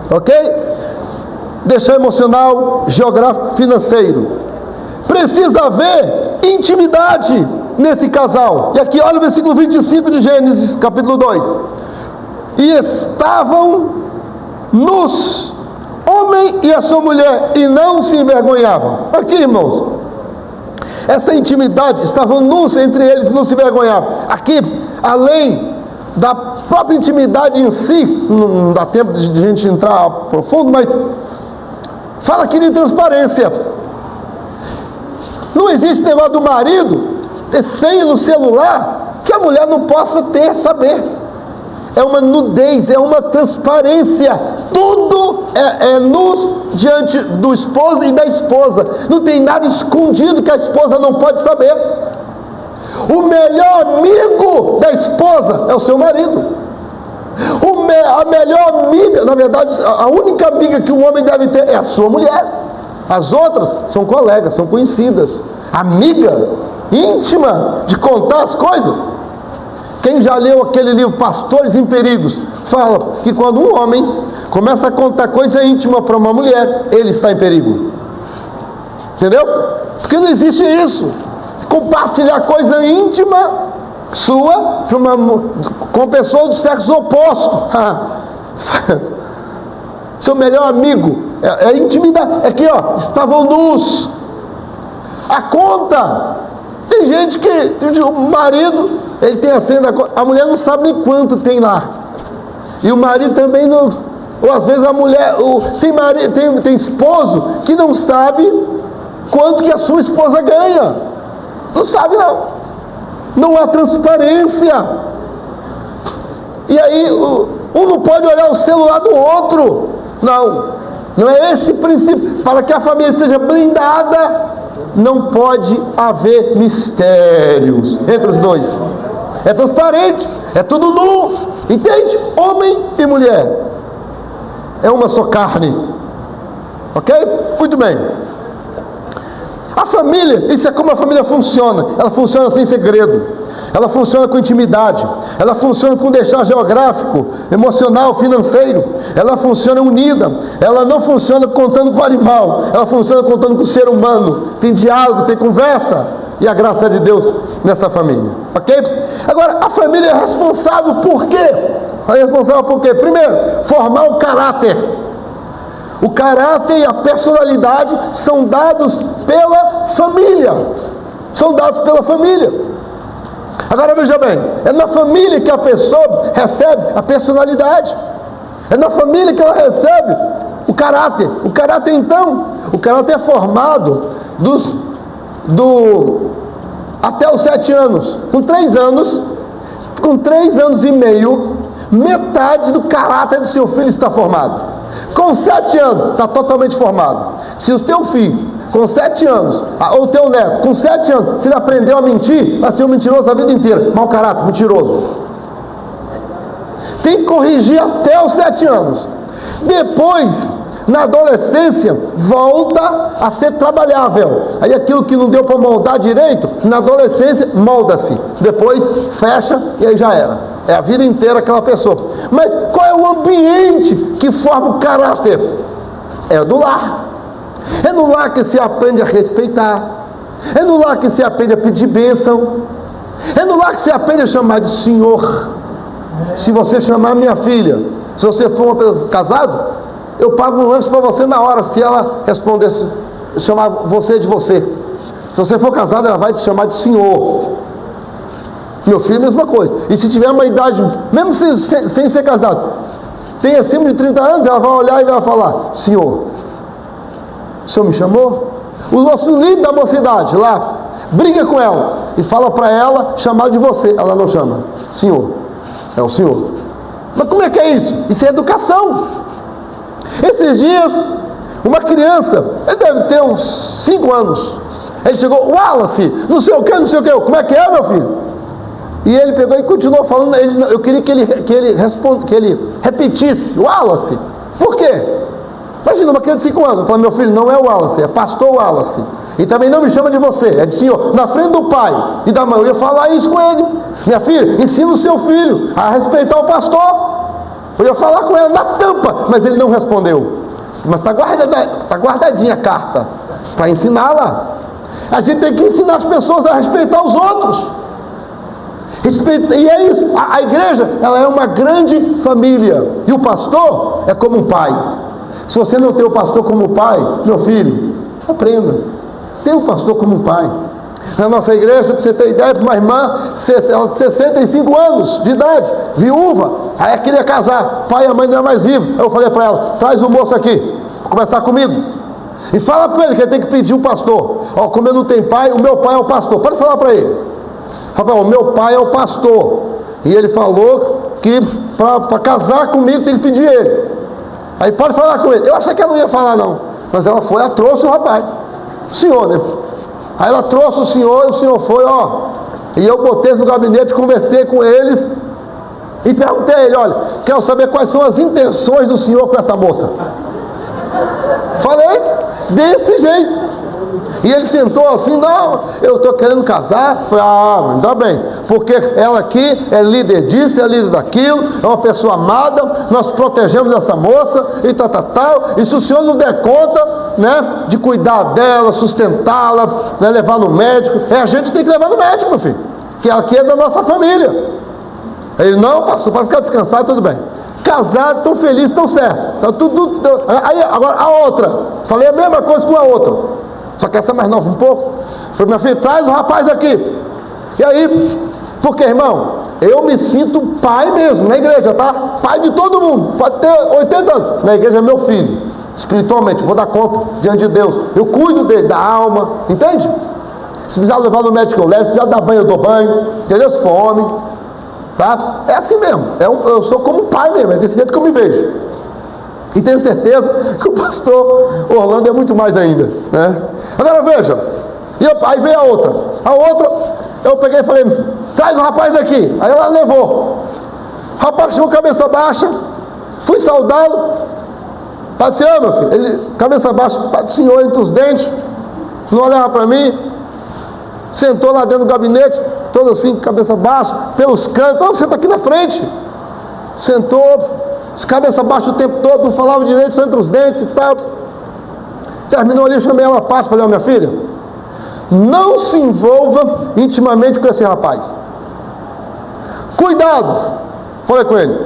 ok? Deixar emocional, geográfico, financeiro. Precisa haver intimidade nesse casal. E aqui olha o versículo 25 de Gênesis, capítulo 2. E estavam nus, homem e a sua mulher, e não se envergonhavam. Aqui, irmãos, essa intimidade, estavam nus entre eles e não se envergonhavam. Aqui, além da própria intimidade em si, não dá tempo de a gente entrar profundo, mas fala aqui de transparência. Não existe negócio do marido ter senha no celular que a mulher não possa saber. É uma nudez, é uma transparência. Tudo é luz diante do esposo e da esposa. Não tem nada escondido que a esposa não pode saber. O melhor amigo da esposa é o seu marido. A melhor amiga, na verdade, a única amiga que um homem deve ter é a sua mulher. As outras são colegas, são conhecidas. Amiga íntima de contar as coisas. Quem já leu aquele livro Pastores em Perigos, fala que quando um homem começa a contar coisa íntima para uma mulher, ele está em perigo. Entendeu? Porque não existe isso. Compartilhar coisa íntima sua com pessoa do sexo oposto. Seu melhor amigo é intimidade. Aqui, ó, estavam nus. A conta. Tem gente que o marido, ele tem a senha da conta, a mulher não sabe nem quanto tem lá. E o marido também não. Ou às vezes a mulher, tem esposo que não sabe quanto que a sua esposa ganha. Não sabe não. Não há transparência. E aí um não pode olhar o celular do outro. Não é esse princípio. Para que a família seja blindada, não pode haver mistérios entre os dois. É transparente, é tudo nu, entende? Homem e mulher é uma só carne, ok? Muito bem. A família, isso é como a família funciona. Ela funciona sem segredo, ela funciona com intimidade, ela funciona com deixar geográfico, emocional, financeiro. Ela funciona unida, ela não funciona contando com o animal, ela funciona contando com o ser humano. Tem diálogo, tem conversa, e a graça de Deus nessa família, ok? Agora, a família é responsável por quê? É responsável por quê? Primeiro, formar o caráter. O caráter e a personalidade são dados pela família. São dados pela família. Agora veja bem, é na família que a pessoa recebe a personalidade. É na família que ela recebe o caráter. O caráter então, o caráter é formado até os 7 anos. Com 3 anos e meio, metade do caráter do seu filho está formado. Com 7 anos, está totalmente formado. Se o teu filho, com 7 anos, ou o teu neto, com 7 anos, se ele aprendeu a mentir, vai ser um mentiroso a vida inteira. Mau caráter, mentiroso. Tem que corrigir até os 7 anos. Depois, na adolescência, volta a ser trabalhável. Aí aquilo que não deu para moldar direito, na adolescência, molda-se. Depois, fecha e aí já era. É a vida inteira aquela pessoa. Mas qual é o ambiente que forma o caráter? É do lar. É no lar que se aprende a respeitar. É no lar que se aprende a pedir bênção. É no lar que se aprende a chamar de senhor. Se você chamar minha filha, se você for uma pessoa casado, eu pago um lanche para você na hora, se ela responder, chamar você de você. Se você for casado, ela vai te chamar de senhor. Meu filho, mesma coisa. E se tiver uma idade, mesmo sem ser casado, tem acima de 30 anos, ela vai olhar e vai falar: senhor, o senhor me chamou? O nosso líder da mocidade lá, briga com ela e fala para ela chamar de você. Ela não chama, senhor, é o senhor. Mas como é que é isso? Isso é educação. Esses dias, uma criança, ele deve ter uns 5 anos, ele chegou: Wallace, não sei o que, não sei o que. Como é que é, meu filho? E ele pegou e continuou falando. Eu queria que ele repetisse: Wallace. Por quê? Imagina, uma criança de 5 anos. Eu falo, meu filho, não é o Wallace, é pastor Wallace. E também não me chama de você, é de senhor. Na frente do pai e da mãe, eu ia falar isso com ele. Minha filha, ensina o seu filho a respeitar o pastor. Eu ia falar com ela na tampa, mas ele não respondeu. Mas está guardadinha a carta para ensiná-la. A gente tem que ensinar as pessoas a respeitar os outros. E é isso. A igreja, ela é uma grande família. E o pastor é como um pai. Se você não tem o pastor como pai, meu filho, aprenda. Tem o pastor como um pai. Na nossa igreja, para você ter ideia, uma irmã, ela 65 anos de idade, viúva, aí ela queria casar, pai e a mãe não é mais vivo. Eu falei para ela, traz o moço aqui, para conversar comigo. E fala para ele que ele tem que pedir o pastor. Ó, como eu não tenho pai, o meu pai é o pastor. Pode falar para ele. Fala, o meu pai é o pastor. E ele falou que para casar comigo tem que pedir ele. Aí pode falar com ele. Eu achei que ela não ia falar não. Mas ela foi, ela trouxe o rapaz. O senhor, né? Aí ela trouxe o senhor e o senhor foi, ó. E eu botei no gabinete, conversei com eles e perguntei a ele, olha, quero saber quais são as intenções do senhor com essa moça. Falei, desse jeito. E ele sentou assim, não, eu estou querendo casar. Falei, ainda bem, porque ela aqui é líder disso, é líder daquilo, é uma pessoa amada, nós protegemos essa moça, e tal, e se o senhor não der conta, né, de cuidar dela, sustentá-la, né, levar no médico, a gente tem que levar no médico, meu filho, que aqui é da nossa família. Ele, não, pastor, pode ficar descansado, tudo bem. Casado, tão feliz, tão certo. Tá tudo. Aí, agora a outra, falei a mesma coisa com a outra, só que essa é mais nova um pouco. Falei, minha filha, traz o rapaz aqui. E aí, porque, irmão, eu me sinto pai mesmo, na igreja, tá? Pai de todo mundo, pode ter 80 anos. Na igreja é meu filho, espiritualmente, vou dar conta diante de Deus. Eu cuido dele, da alma, entende? Se precisar levar no médico, eu levo. Se precisar dar banho, eu dou banho. Entendeu? Se for homem, tá? É assim mesmo, eu sou como pai mesmo, é desse jeito que eu me vejo. E tenho certeza que o pastor Orlando é muito mais ainda, né? Agora veja, aí veio a outra, eu peguei e falei, traz o rapaz aqui. Aí ela levou. O rapaz chegou cabeça baixa, fui saudá-lo. Pai do Senhor, meu filho, ele, cabeça baixa, Pai do Senhor entre os dentes, não olhava para mim, sentou lá dentro do gabinete, todo assim, cabeça baixa, pelos cantos, senta aqui na frente. Sentou, cabeça baixa o tempo todo, não falava direito, só entre os dentes e tal. Terminou ali, eu chamei ela à parte, falei, ó, minha filha, não se envolva intimamente com esse rapaz. Cuidado, falei com ele.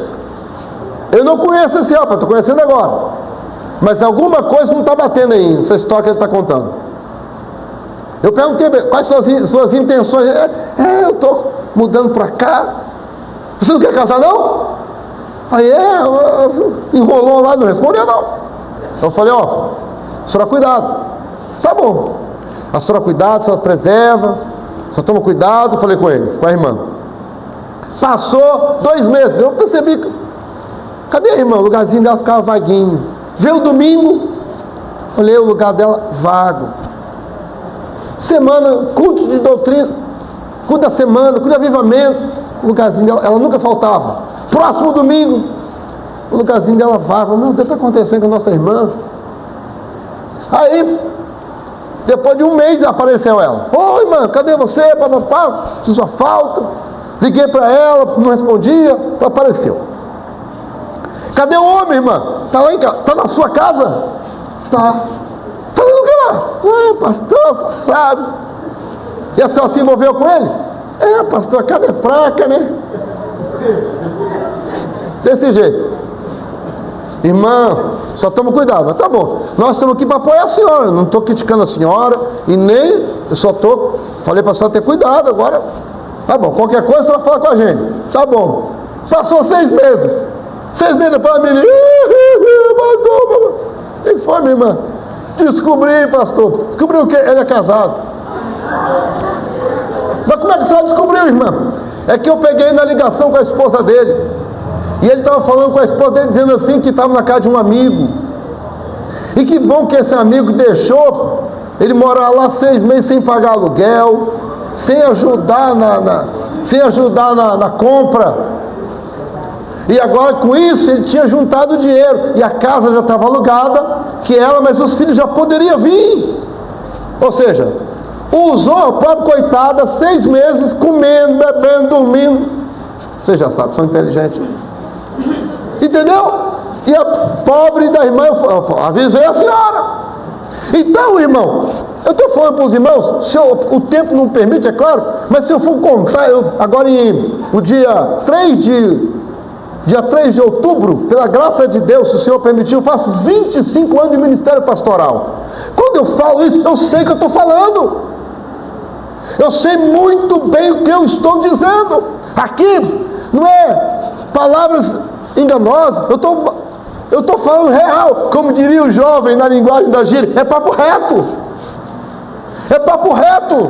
Eu não conheço esse rapaz, estou conhecendo agora. Mas alguma coisa não está batendo aí, essa história que ele está contando. Eu perguntei, quais são as suas intenções? Eu estou mudando para cá. Você não quer casar, não? Aí, enrolou lá, não respondeu, não. Eu falei, ó, a senhora cuidado. Tá bom. A senhora cuidado, a senhora preserva, a senhora toma cuidado. Falei com ele, com a irmã. Passou 2 meses, eu percebi que, cadê a irmã? O lugarzinho dela ficava vaguinho. Veio o domingo, olhei o lugar dela, vago. Semana, culto de doutrina, culto da semana, culto de avivamento, o lugarzinho dela, ela nunca faltava. Próximo domingo, o lugarzinho dela vago. Meu Deus, o que está acontecendo com a nossa irmã? Aí, depois de 1 mês, apareceu ela. Oi, irmã, cadê você? Papapá, se sua falta. Liguei para ela, não respondia, apareceu. Cadê o homem, irmã? Está lá em casa. Está na sua casa? Tá. Está no lugar. Pastor, você sabe. E a senhora se envolveu com ele? Pastor, a cara é fraca, né? Desse jeito. Irmã, só toma cuidado. Mas tá bom. Nós estamos aqui para apoiar a senhora. Não estou criticando a senhora. E nem, eu só estou, falei para a senhora ter cuidado. Agora, tá bom. Qualquer coisa, a senhora fala com a gente. Tá bom. Passou 6 meses. 6 meses depois a menina. O que foi, minha irmã? Descobri, pastor. Descobriu o quê? Ele é casado. Mas como é que você descobriu, irmã? É que eu peguei na ligação com a esposa dele. E ele estava falando com a esposa dele, dizendo assim, que estava na casa de um amigo. E que bom que esse amigo deixou ele morar lá 6 meses sem pagar aluguel, sem ajudar na compra. E agora com isso ele tinha juntado dinheiro, e a casa já estava alugada, mas os filhos já poderiam vir. Ou seja, usou a pobre coitada 6 meses, comendo, bebendo, dormindo. Você já sabe, são inteligentes. Entendeu? E a pobre da irmã, eu avisei a senhora. Então, irmão, eu estou falando para os irmãos, se o tempo não permite, é claro, mas se eu for contar, agora no dia 3 de outubro, pela graça de Deus, se o Senhor permitir, eu faço 25 anos de ministério pastoral. Quando eu falo isso, eu sei que eu estou falando. Eu sei muito bem o que eu estou dizendo. Aqui não é palavras enganosas, eu estou falando real, como diria o jovem na linguagem da gíria, é papo reto. É papo reto.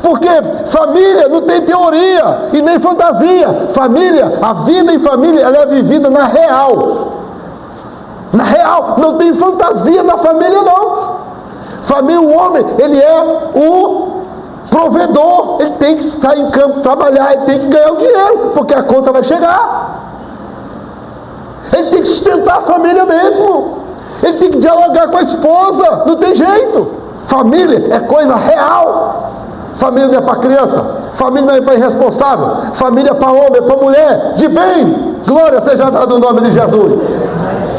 Porque família não tem teoria e nem fantasia. Família, a vida em família, ela é vivida na real. Na real, não tem fantasia na família não. Família, o homem, ele é o provedor, ele tem que estar em campo, trabalhar, ele tem que ganhar o dinheiro, porque a conta vai chegar. Ele tem que sustentar a família mesmo. Ele tem que dialogar com a esposa, não tem jeito. Família é coisa real. Família não é para criança, família não é para irresponsável, família é para homem, é para mulher, de bem. Glória seja dada no nome de Jesus.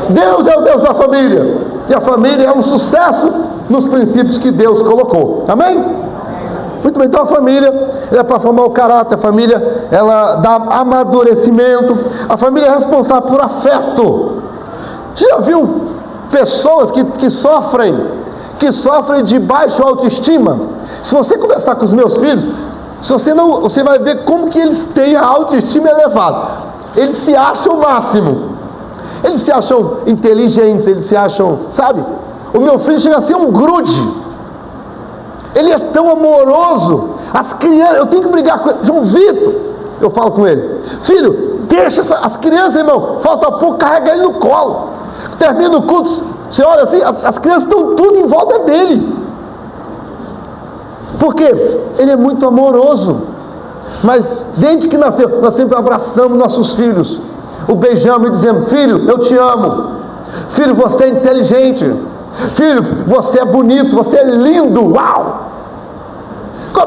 Deus é o Deus da família, e a família é um sucesso nos princípios que Deus colocou. Amém? Muito bem, então a família é para formar o caráter, a família ela dá amadurecimento, a família é responsável por afeto. Você já viu pessoas que sofrem de baixa autoestima? Se você conversar com os meus filhos, você vai ver como que eles têm a autoestima elevada. Eles se acham o máximo, eles se acham inteligentes, eles se acham, sabe? O meu filho chega a ser um grude, ele é tão amoroso. As crianças, eu tenho que brigar com ele. João Vitor, eu falo com ele, filho, deixa as crianças, irmão, falta pouco, carrega ele no colo. Termina o culto, você olha assim, as crianças estão tudo em volta dele. Por quê? Ele é muito amoroso. Mas desde que nasceu, nós sempre abraçamos nossos filhos, o beijamos e dizemos: filho, eu te amo. Filho, você é inteligente. Filho, você é bonito, você é lindo. Uau!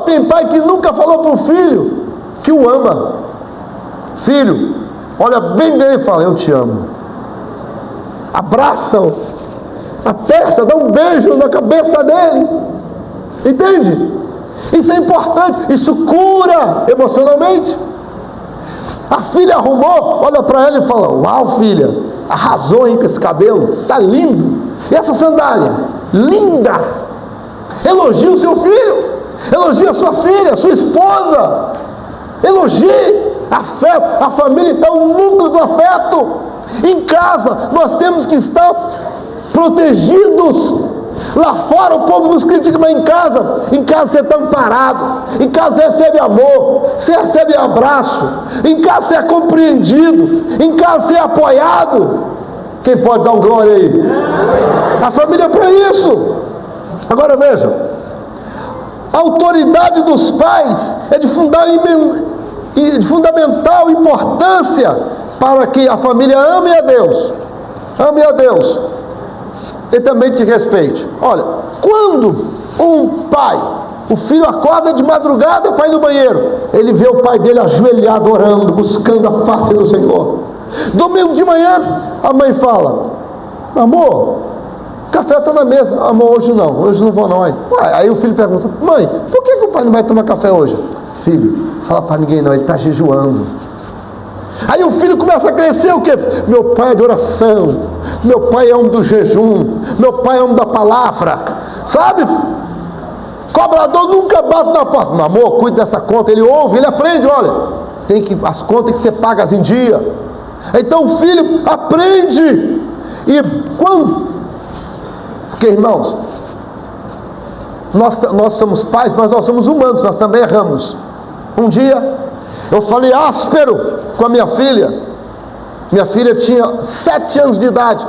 Tem pai que nunca falou para o filho que o ama. Filho, olha bem dele e fala: eu te amo. Abraça-o, aperta, dá um beijo na cabeça dele. Entende? Isso é importante, isso cura emocionalmente. A filha arrumou, olha para ela e fala: uau, filha, arrasou, hein, com esse cabelo, tá lindo. E essa sandália, linda. Elogie o seu filho, elogie a sua filha, a sua esposa. Elogie. Afeto, a família é o núcleo do afeto. Em casa nós temos que estar protegidos. Lá fora o povo nos critica, mas em casa você está amparado, em casa você recebe amor, você recebe abraço, em casa você é compreendido, em casa você é apoiado. Quem pode dar um glória aí? A família é para isso. Agora veja, a autoridade dos pais é de fundamental importância para que a família ame a Deus. Ame a Deus. E também te respeite. Olha, quando um pai, o filho acorda de madrugada para ir no banheiro, ele vê o pai dele ajoelhado, orando, buscando a face do Senhor. Domingo de manhã, a mãe fala: amor, o café está na mesa. Amor, hoje não vou não. Aí o filho pergunta: mãe, por que o pai não vai tomar café hoje? Filho, fala para ninguém não, ele está jejuando. Aí o filho começa a crescer, o quê? Meu pai é de oração, meu pai é homem do jejum, meu pai é homem da palavra, sabe? Cobrador nunca bate na porta: meu amor, cuide dessa conta. Ele ouve, ele aprende, olha, as contas têm que ser pagas em dia. Então o filho aprende. E quando? Porque, irmãos, nós somos pais, mas nós somos humanos, nós também erramos. Um dia eu falei áspero com a minha filha. Minha filha tinha 7 anos de idade,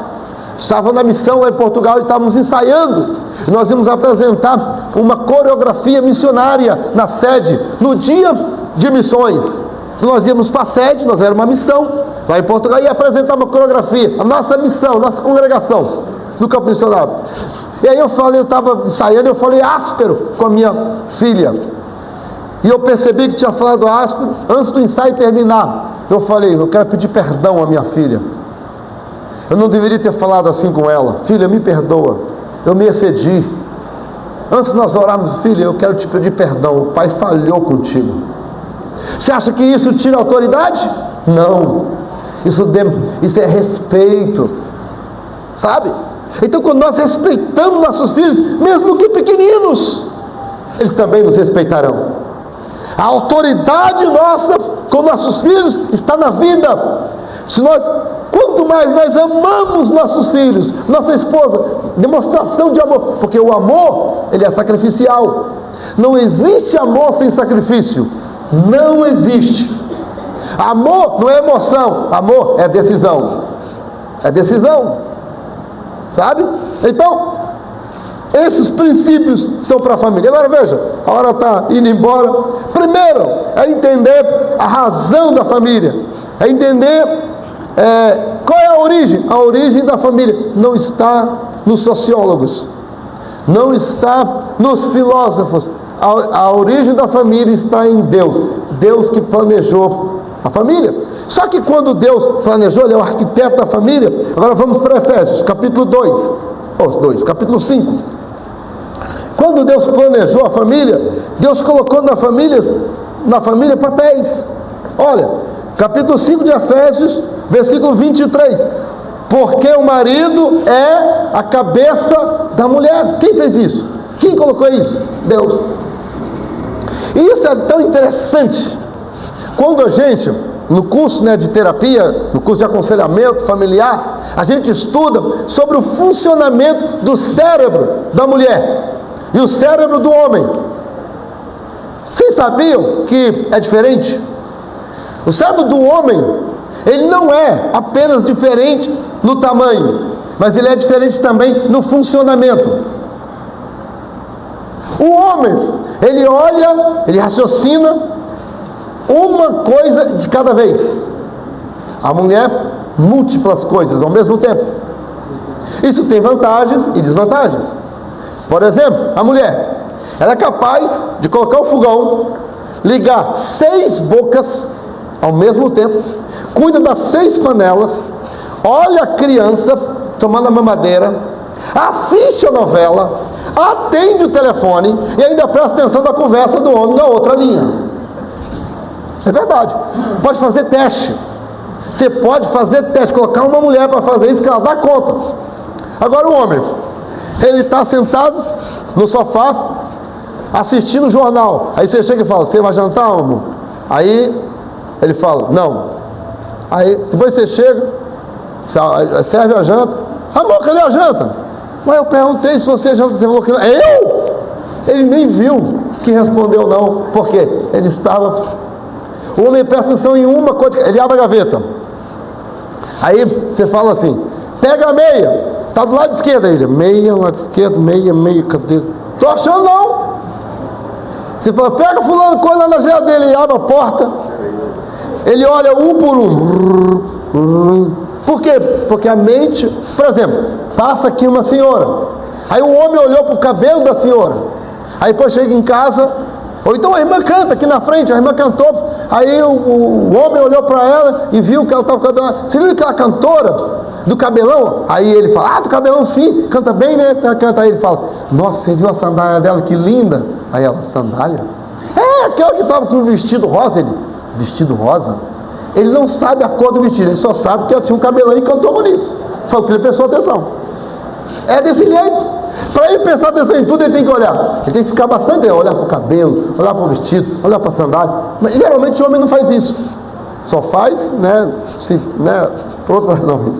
estava na missão lá em Portugal e estávamos ensaiando. Nós íamos apresentar uma coreografia missionária na sede, no dia de missões. Nós íamos para a sede, nós era uma missão, lá em Portugal, e apresentar uma coreografia, a nossa missão, nossa congregação, do campo missionário. E aí eu estava ensaiando, eu falei áspero com a minha filha. E eu percebi que tinha falado áspero antes do ensaio terminar. Eu falei, eu quero pedir perdão à minha filha. Eu não deveria ter falado assim com ela. Filha, me perdoa, eu me excedi. Antes de nós orarmos, filha, eu quero te pedir perdão, o pai falhou contigo. Você acha que isso tira autoridade? Não. Isso é respeito. Sabe? Então quando nós respeitamos nossos filhos, mesmo que pequeninos, eles também nos respeitarão. A autoridade nossa com nossos filhos está na vida. Quanto mais nós amamos nossos filhos, nossa esposa, demonstração de amor, porque o amor, ele é sacrificial. Não existe amor sem sacrifício. Não existe. Amor não é emoção, amor é decisão. É decisão. Sabe? Então, esses princípios são para a família. Agora veja, a hora está indo embora. Primeiro, é entender a razão da família. É entender qual é a origem. A origem da família não está nos sociólogos, não está nos filósofos. A origem da família está em Deus. Deus que planejou a família. Só que quando Deus planejou, Ele é o arquiteto da família. Agora vamos para Efésios, capítulo 2, capítulo 5. Quando Deus planejou a família, Deus colocou na família papéis. Olha, capítulo 5 de Efésios, versículo 23. Porque o marido é a cabeça da mulher. Quem fez isso? Quem colocou isso? Deus. E isso é tão interessante. Quando a gente, no curso de terapia, no curso de aconselhamento familiar, a gente estuda sobre o funcionamento do cérebro da mulher e o cérebro do homem. Vocês sabiam que é diferente? O cérebro do homem, ele não é apenas diferente no tamanho, mas ele é diferente também no funcionamento. O homem, ele olha, ele raciocina uma coisa de cada vez. A mulher, múltiplas coisas ao mesmo tempo. Isso tem vantagens e desvantagens. Por exemplo, a mulher, ela é capaz de colocar o fogão, ligar 6 bocas ao mesmo tempo, cuida das 6 panelas, olha a criança tomando a mamadeira, assiste a novela, atende o telefone e ainda presta atenção na conversa do homem na outra linha. É verdade. Pode fazer teste. Você pode fazer teste, colocar uma mulher para fazer isso que ela dá conta. Agora o homem, ele está sentado no sofá assistindo o jornal. Aí você chega e fala, você vai jantar, amor? Aí ele fala, não. Aí depois você chega, serve a janta. Amor, cadê a janta? Mas eu perguntei se você janta, você falou que não. Eu? Ele nem viu que respondeu não. Por quê? Ele estava... O homem presta atenção em uma coisa, ele abre a gaveta. Aí você fala assim, pega a meia, está do lado esquerdo. Ele, meia, lado esquerdo, meia, cadê? Tô achando não. Você fala, pega fulano, coisa lá na geladeira, ele abre a porta. Ele olha um por um. Por quê? Porque a mente, por exemplo, passa aqui uma senhora. Aí o homem olhou para o cabelo da senhora. Aí depois chega em casa, ou então a irmã canta aqui na frente, a irmã cantou, aí o homem olhou para ela e viu que ela estava cantando. Você viu aquela cantora do cabelão? Aí ele fala, do cabelão sim, canta bem, né? Canta. Aí ele fala, nossa, você viu a sandália dela, que linda? Aí ela, sandália? É, aquela que estava com o vestido rosa. Ele, vestido rosa? Ele não sabe a cor do vestido, ele só sabe que ela tinha um cabelão e cantou bonito. Falou que ele prestou atenção. É desse jeito. Para ele prestar atenção em tudo, ele tem que olhar. Ele tem que ficar bastante, olhar para o cabelo, olhar para o vestido, olhar para a sandália. Mas geralmente o homem não faz isso. Só faz, por outras razões.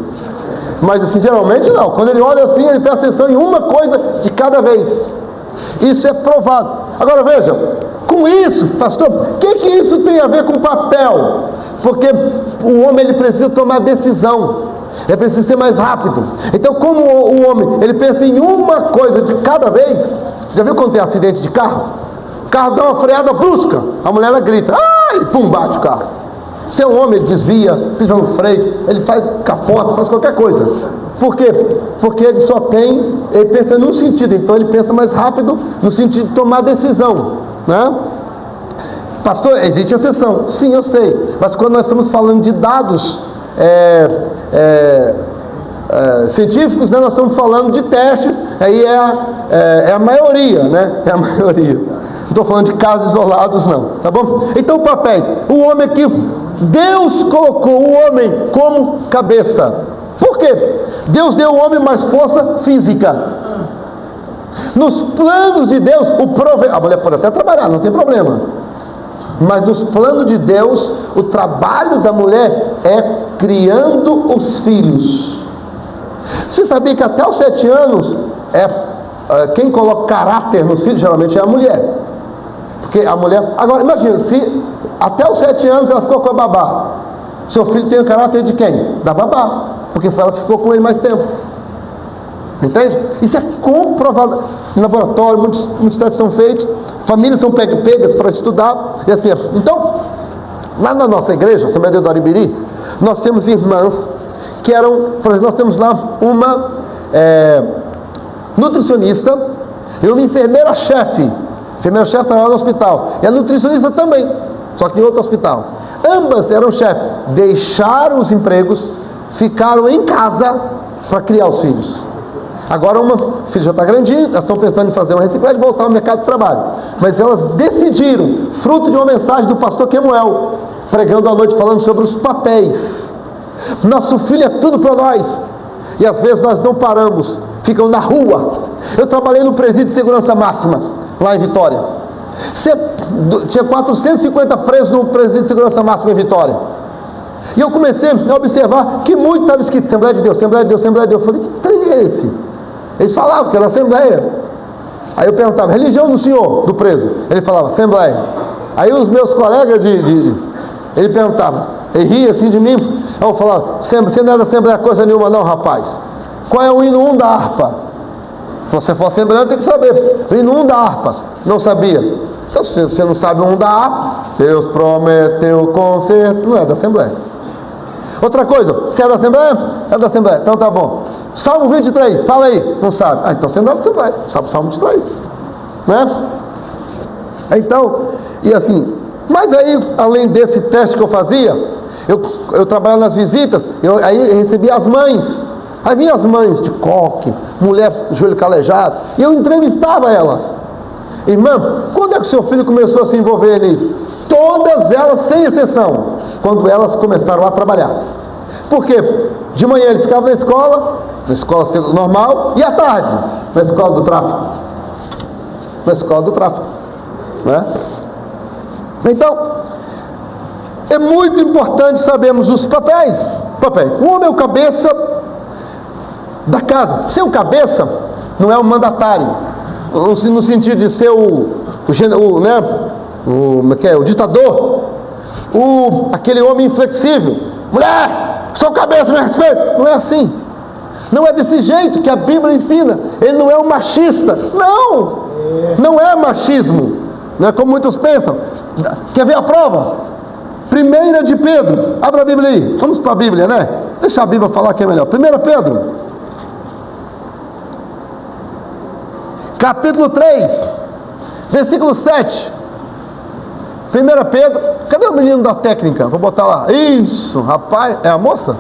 Mas assim, geralmente não. Quando ele olha assim, ele presta atenção em uma coisa de cada vez. Isso é provado. Agora veja, com isso, pastor, o que isso tem a ver com papel? Porque o homem ele precisa tomar decisão. Ele precisa ser mais rápido. Então, como o homem ele pensa em uma coisa de cada vez, já viu quando tem acidente de carro? O carro dá uma freada brusca, a mulher ela grita, ai, pum, bate o carro. Se é um homem, ele desvia, pisa no freio, ele faz capota, faz qualquer coisa. Por quê? Porque ele pensa num sentido, então ele pensa mais rápido no sentido de tomar decisão, né? Pastor, existe exceção. Sim, eu sei, mas quando nós estamos falando de dados científicos, né, nós estamos falando de testes, aí é a maioria, né? É a maioria. Não estou falando de casos isolados, não, tá bom? Então, papéis. O homem aqui, Deus colocou o homem como cabeça. Por quê? Deus deu ao homem mais força física. Nos planos de Deus, a mulher pode até trabalhar, não tem problema. Mas nos planos de Deus, o trabalho da mulher é criando os filhos. Você sabia que até os 7 anos, quem coloca caráter nos filhos geralmente é a mulher. Porque a mulher... Agora, imagina, se até os 7 anos ela ficou com a babá, seu filho tem o caráter de quem? Da babá. Porque foi ela que ficou com ele mais tempo. Entende? Isso é comprovado em laboratório, muitos testes são feitos, famílias são pegas para estudar, e assim. Então, lá na nossa igreja, Assembleia do Aribiri, nós temos irmãs que eram, por exemplo, nós temos lá uma nutricionista e uma enfermeira-chefe. Enfermeira-chefe trabalhava no hospital, e a nutricionista também, só que em outro hospital. Ambas eram chefes, deixaram os empregos, ficaram em casa para criar os filhos. Agora uma filha já está grandinha, elas estão pensando em fazer uma reciclagem e voltar ao mercado de trabalho. Mas elas decidiram, fruto de uma mensagem do pastor Kemuel, pregando à noite, falando sobre os papéis. Nosso filho é tudo para nós. E às vezes nós não paramos, ficam na rua. Eu trabalhei no presídio de segurança máxima, lá em Vitória. Tinha 450 presos no presídio de segurança máxima em Vitória. E eu comecei a observar que muito estava escrito Assembleia de Deus, Assembleia de Deus, Assembleia de Deus. Eu falei, que trem é esse? Eles falavam que era Assembleia. Aí eu perguntava, religião do senhor, do preso? Ele falava, Assembleia. Aí os meus colegas ele perguntava, ele ria assim de mim. Aí eu falava, você não é da Assembleia coisa nenhuma não, rapaz. Qual é o hino 1 da harpa? Se você for assembleano, tem que saber. O hino 1 da harpa. Não sabia. Então, se você não sabe o 1 da harpa, Deus prometeu conserto. Não é da Assembleia. Outra coisa, você é da Assembleia? É da Assembleia. Então tá bom. Salmo 23, fala aí. Não sabe? Ah, então você não é da Assembleia. Sabe o Salmo 23. Né? Então, e assim, mas aí, além desse teste que eu fazia, eu trabalhava nas visitas, aí eu recebia as mães. Aí vinha as mães de coque, mulher joelho calejado, e eu entrevistava elas. Irmã, quando é que o seu filho começou a se envolver nisso? Todas elas, sem exceção, quando elas começaram a trabalhar. Por quê? De manhã ele ficava na escola normal, e à tarde, na escola do tráfico. Na escola do tráfico. Né? Então, é muito importante sabermos os papéis. O homem é o cabeça da casa. Ser o cabeça não é o mandatário, no sentido de ser o ditador, aquele homem inflexível. Mulher, sou cabeça, me respeito. Não é assim. Não é desse jeito que a Bíblia ensina. Ele não é um machista. Não é machismo. Não é como muitos pensam. Quer ver a prova? 1 de Pedro. Abra a Bíblia aí. Vamos para a Bíblia, né? Deixa a Bíblia falar que é melhor. 1 Pedro, capítulo 3, versículo 7. 1 Pedro. Cadê o menino da técnica? Vou botar lá. Isso, rapaz. É a moça?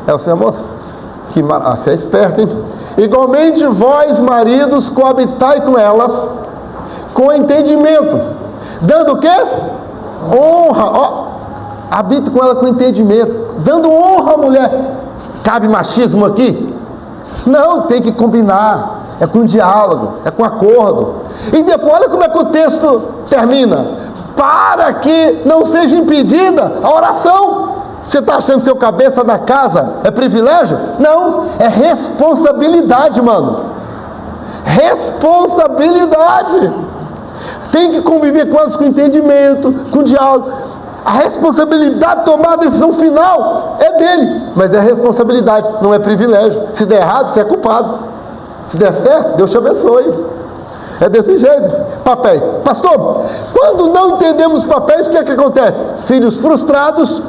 É você a moça? Você é esperto, hein? Igualmente vós, maridos, coabitai com elas com entendimento, dando o quê? Honra. Habita com ela com entendimento, dando honra à mulher. Cabe machismo aqui? Não, tem que combinar. É com diálogo, é com acordo. E depois, olha como é que o texto termina: para que não seja impedida a oração. Você está achando que seu cabeça da casa é privilégio? Não, é responsabilidade, mano. Responsabilidade. Tem que conviver com elas com entendimento, com diálogo. A responsabilidade de tomar a decisão final é dele, mas é responsabilidade, não é privilégio. Se der errado, você é culpado. Se der certo, Deus te abençoe. É desse jeito. Papéis. Pastor, quando não entendemos os papéis, o que é que acontece? Filhos frustrados,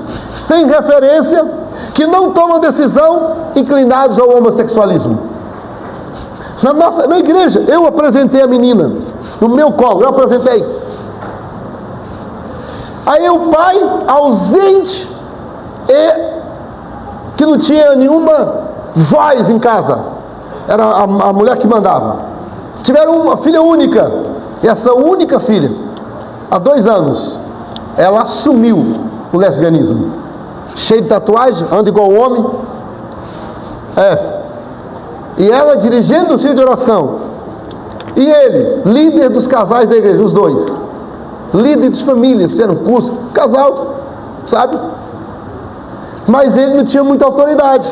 sem referência, que não tomam decisão, inclinados ao homossexualismo. Na igreja, eu apresentei a menina no meu colo, eu apresentei. Aí o pai, ausente e que não tinha nenhuma voz em casa, era a mulher que mandava. Tiveram uma filha única, e essa única filha, há 2 anos, ela assumiu o lesbianismo. Cheio de tatuagem, anda igual homem. E ela dirigindo o círculo de oração. E ele, líder dos casais da igreja, os dois. Líder de famílias, fizeram curso, casal, sabe? Mas ele não tinha muita autoridade.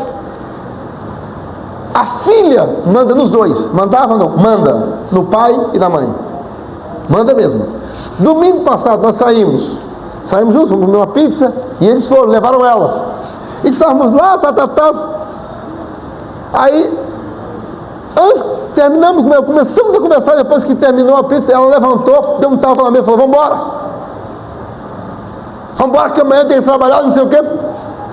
A filha manda nos dois. Mandava não? Manda. No pai e na mãe. Manda mesmo. Domingo passado nós saímos juntos, fomos comer uma pizza, e eles foram, levaram ela. E estávamos lá, Aí, começamos a conversar, depois que terminou a pizza, ela levantou, deu um tapa na mesa e falou: vambora que amanhã tem que trabalhar, não sei o quê.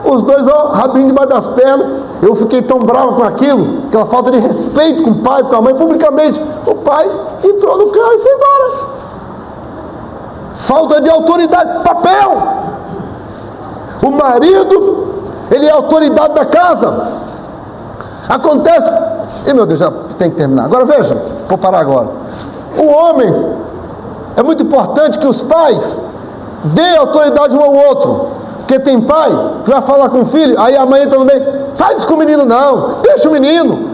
Os dois, rabinho debaixo das pernas. Eu fiquei tão bravo com aquilo, aquela falta de respeito com o pai, com a mãe, publicamente. O pai entrou no carro e foi embora. Falta de autoridade, papel. O marido, ele é a autoridade da casa. Acontece, e meu Deus, já tem que terminar. Agora veja, vou parar agora. O homem, é muito importante que os pais dêem autoridade um ao outro. Porque tem pai que vai falar com o filho, aí a mãe entra no meio: faz isso com o menino não, deixa o menino.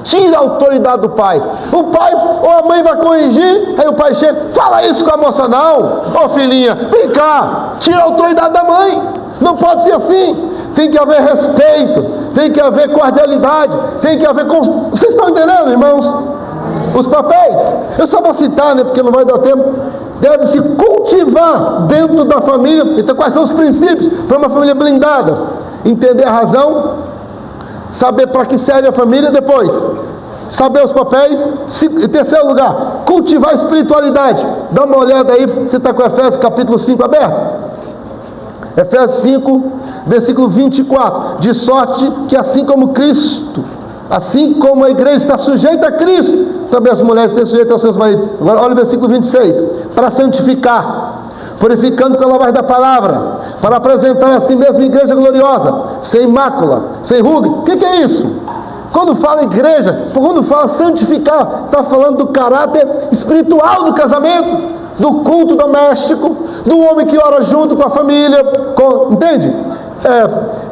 Tira a autoridade do pai. O pai ou a mãe vai corrigir, aí o pai chega: fala isso com a moça não, filhinha, vem cá. Tira a autoridade da mãe. Não pode ser assim. Tem que haver respeito, tem que haver cordialidade, tem que haver... Vocês estão entendendo, irmãos? Os papéis, eu só vou citar, porque não vai dar tempo. Deve se cultivar dentro da família. Então, quais são os princípios para uma família blindada? Entender a razão, saber para que serve a família. Depois, saber os papéis. Em terceiro lugar, cultivar a espiritualidade. Dá uma olhada aí, você está com Efésios capítulo 5 aberto? Efésios 5, versículo 24. De sorte que assim como Cristo, assim como a igreja está sujeita a Cristo, também as mulheres estão sujeitas aos seus maridos. Agora olha o versículo 26. Para santificar, purificando com a lavagem da palavra, para apresentar a si mesmo igreja gloriosa, sem mácula, sem ruga. O que é isso? Quando fala igreja, quando fala santificar, está falando do caráter espiritual do casamento, do culto doméstico, do homem que ora junto com a família, entende?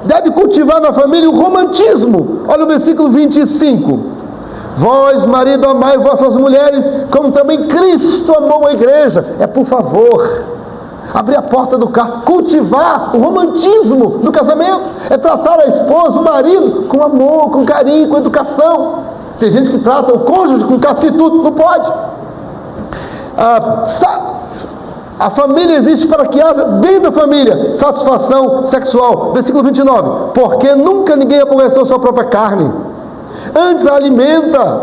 Deve cultivar na família o romantismo. Olha o versículo 25. Vós, marido, amai vossas mulheres, como também Cristo amou a igreja. Por favor, abrir a porta do carro, cultivar o romantismo do casamento. Tratar a esposa, o marido, com amor, com carinho, com educação. Tem gente que trata o cônjuge com casca e tudo, não pode. A família existe para que haja dentro da família satisfação sexual. Versículo 29. Porque nunca ninguém aborreceu sua própria carne, antes a alimenta.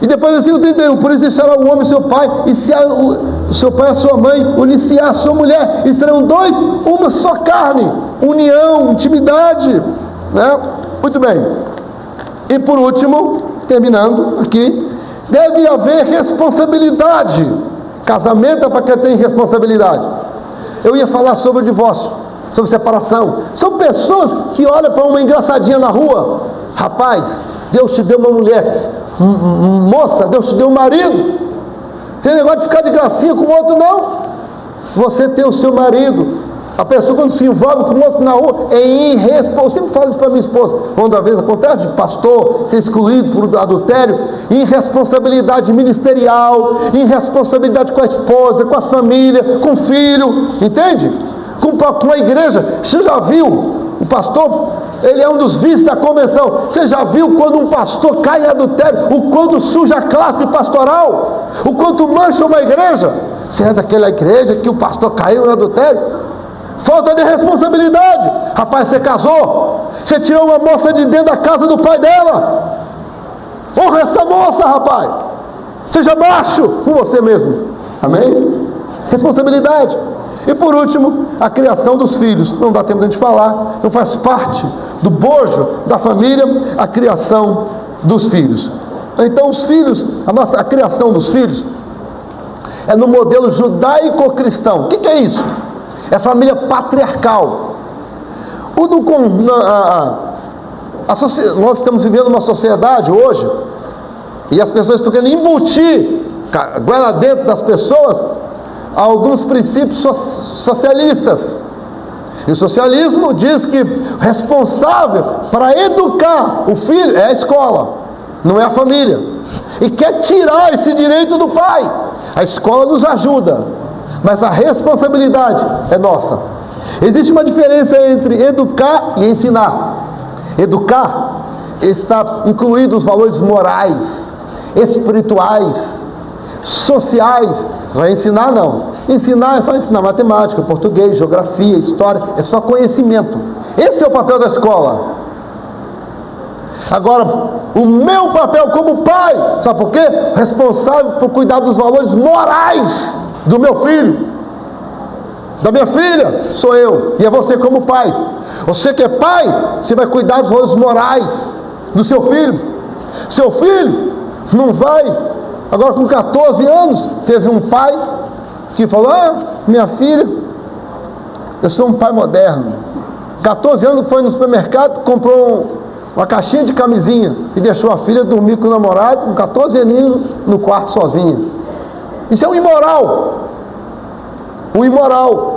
E depois versículo 31. Por isso deixará o homem seu pai, e se o seu pai e a sua mãe, unir-se-á a sua mulher, e serão dois, uma só carne. União, intimidade, né? Muito bem. E por último, terminando aqui, deve haver responsabilidade. Casamento é para quem tem responsabilidade. Eu ia falar sobre o divórcio, sobre separação. São pessoas que olham para uma engraçadinha na rua: rapaz, Deus te deu uma mulher, moça, Deus te deu um marido. Tem negócio de ficar de gracinha com o outro, não. Você tem o seu marido. A pessoa, quando se envolve com o outro na rua, é irresponsável. Eu sempre falo isso para minha esposa, quando às vezes acontece de pastor ser excluído por adultério. Irresponsabilidade ministerial, irresponsabilidade com a esposa, com a família, com o filho, entende? Com a igreja. Você já viu o pastor? Ele é um dos vices da convenção. Você já viu quando um pastor cai em adultério, o quanto suja a classe pastoral, o quanto mancha uma igreja? Você é daquela igreja que o pastor caiu em adultério? Falta de responsabilidade. Rapaz, você casou, você tirou uma moça de dentro da casa do pai dela. Honra essa moça, rapaz. Seja macho com você mesmo. Amém? Responsabilidade. E por último, a criação dos filhos. Não dá tempo de a gente falar, não faz parte do bojo da família a criação dos filhos. Então os filhos, a criação dos filhos é no modelo judaico-cristão. O que é isso? É família patriarcal. Nós estamos vivendo uma sociedade hoje, e as pessoas estão querendo embutir lá dentro das pessoas alguns princípios socialistas. E o socialismo diz que responsável para educar o filho é a escola, não é a família. E quer tirar esse direito do pai. A escola nos ajuda, mas a responsabilidade é nossa. Existe uma diferença entre educar e ensinar. Educar está incluído os valores morais, espirituais, sociais. Vai ensinar não. Ensinar é só ensinar matemática, português, geografia, história, é só conhecimento. Esse é o papel da escola. Agora, o meu papel como pai, sabe por quê? Responsável por cuidar dos valores morais do meu filho, da minha filha, sou eu, e é você como pai. Você que é pai, você vai cuidar dos valores morais do seu filho. Seu filho não vai, agora com 14 anos, teve um pai que falou: minha filha, eu sou um pai moderno. 14 anos foi no supermercado, comprou uma caixinha de camisinha e deixou a filha dormir com o namorado, com 14 aninhos, no quarto sozinha. Isso é um imoral. Um imoral.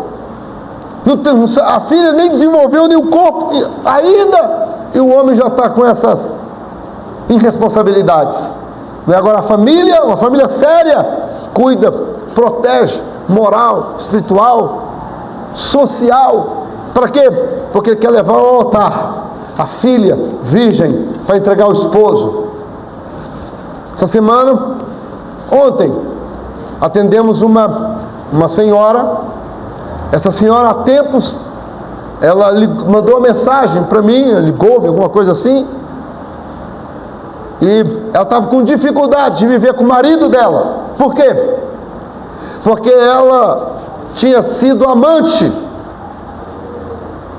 A filha nem desenvolveu nem o corpo ainda, e o homem já está com essas irresponsabilidades. Agora a família, uma família séria, cuida, protege, moral, espiritual, social. Para quê? Porque ele quer levar ao altar a filha virgem para entregar o esposo. Essa semana, ontem, atendemos uma senhora. Essa senhora, há tempos, ela mandou uma mensagem para mim, ligou-me, alguma coisa assim, e ela estava com dificuldade de viver com o marido dela. Por quê? Porque ela tinha sido amante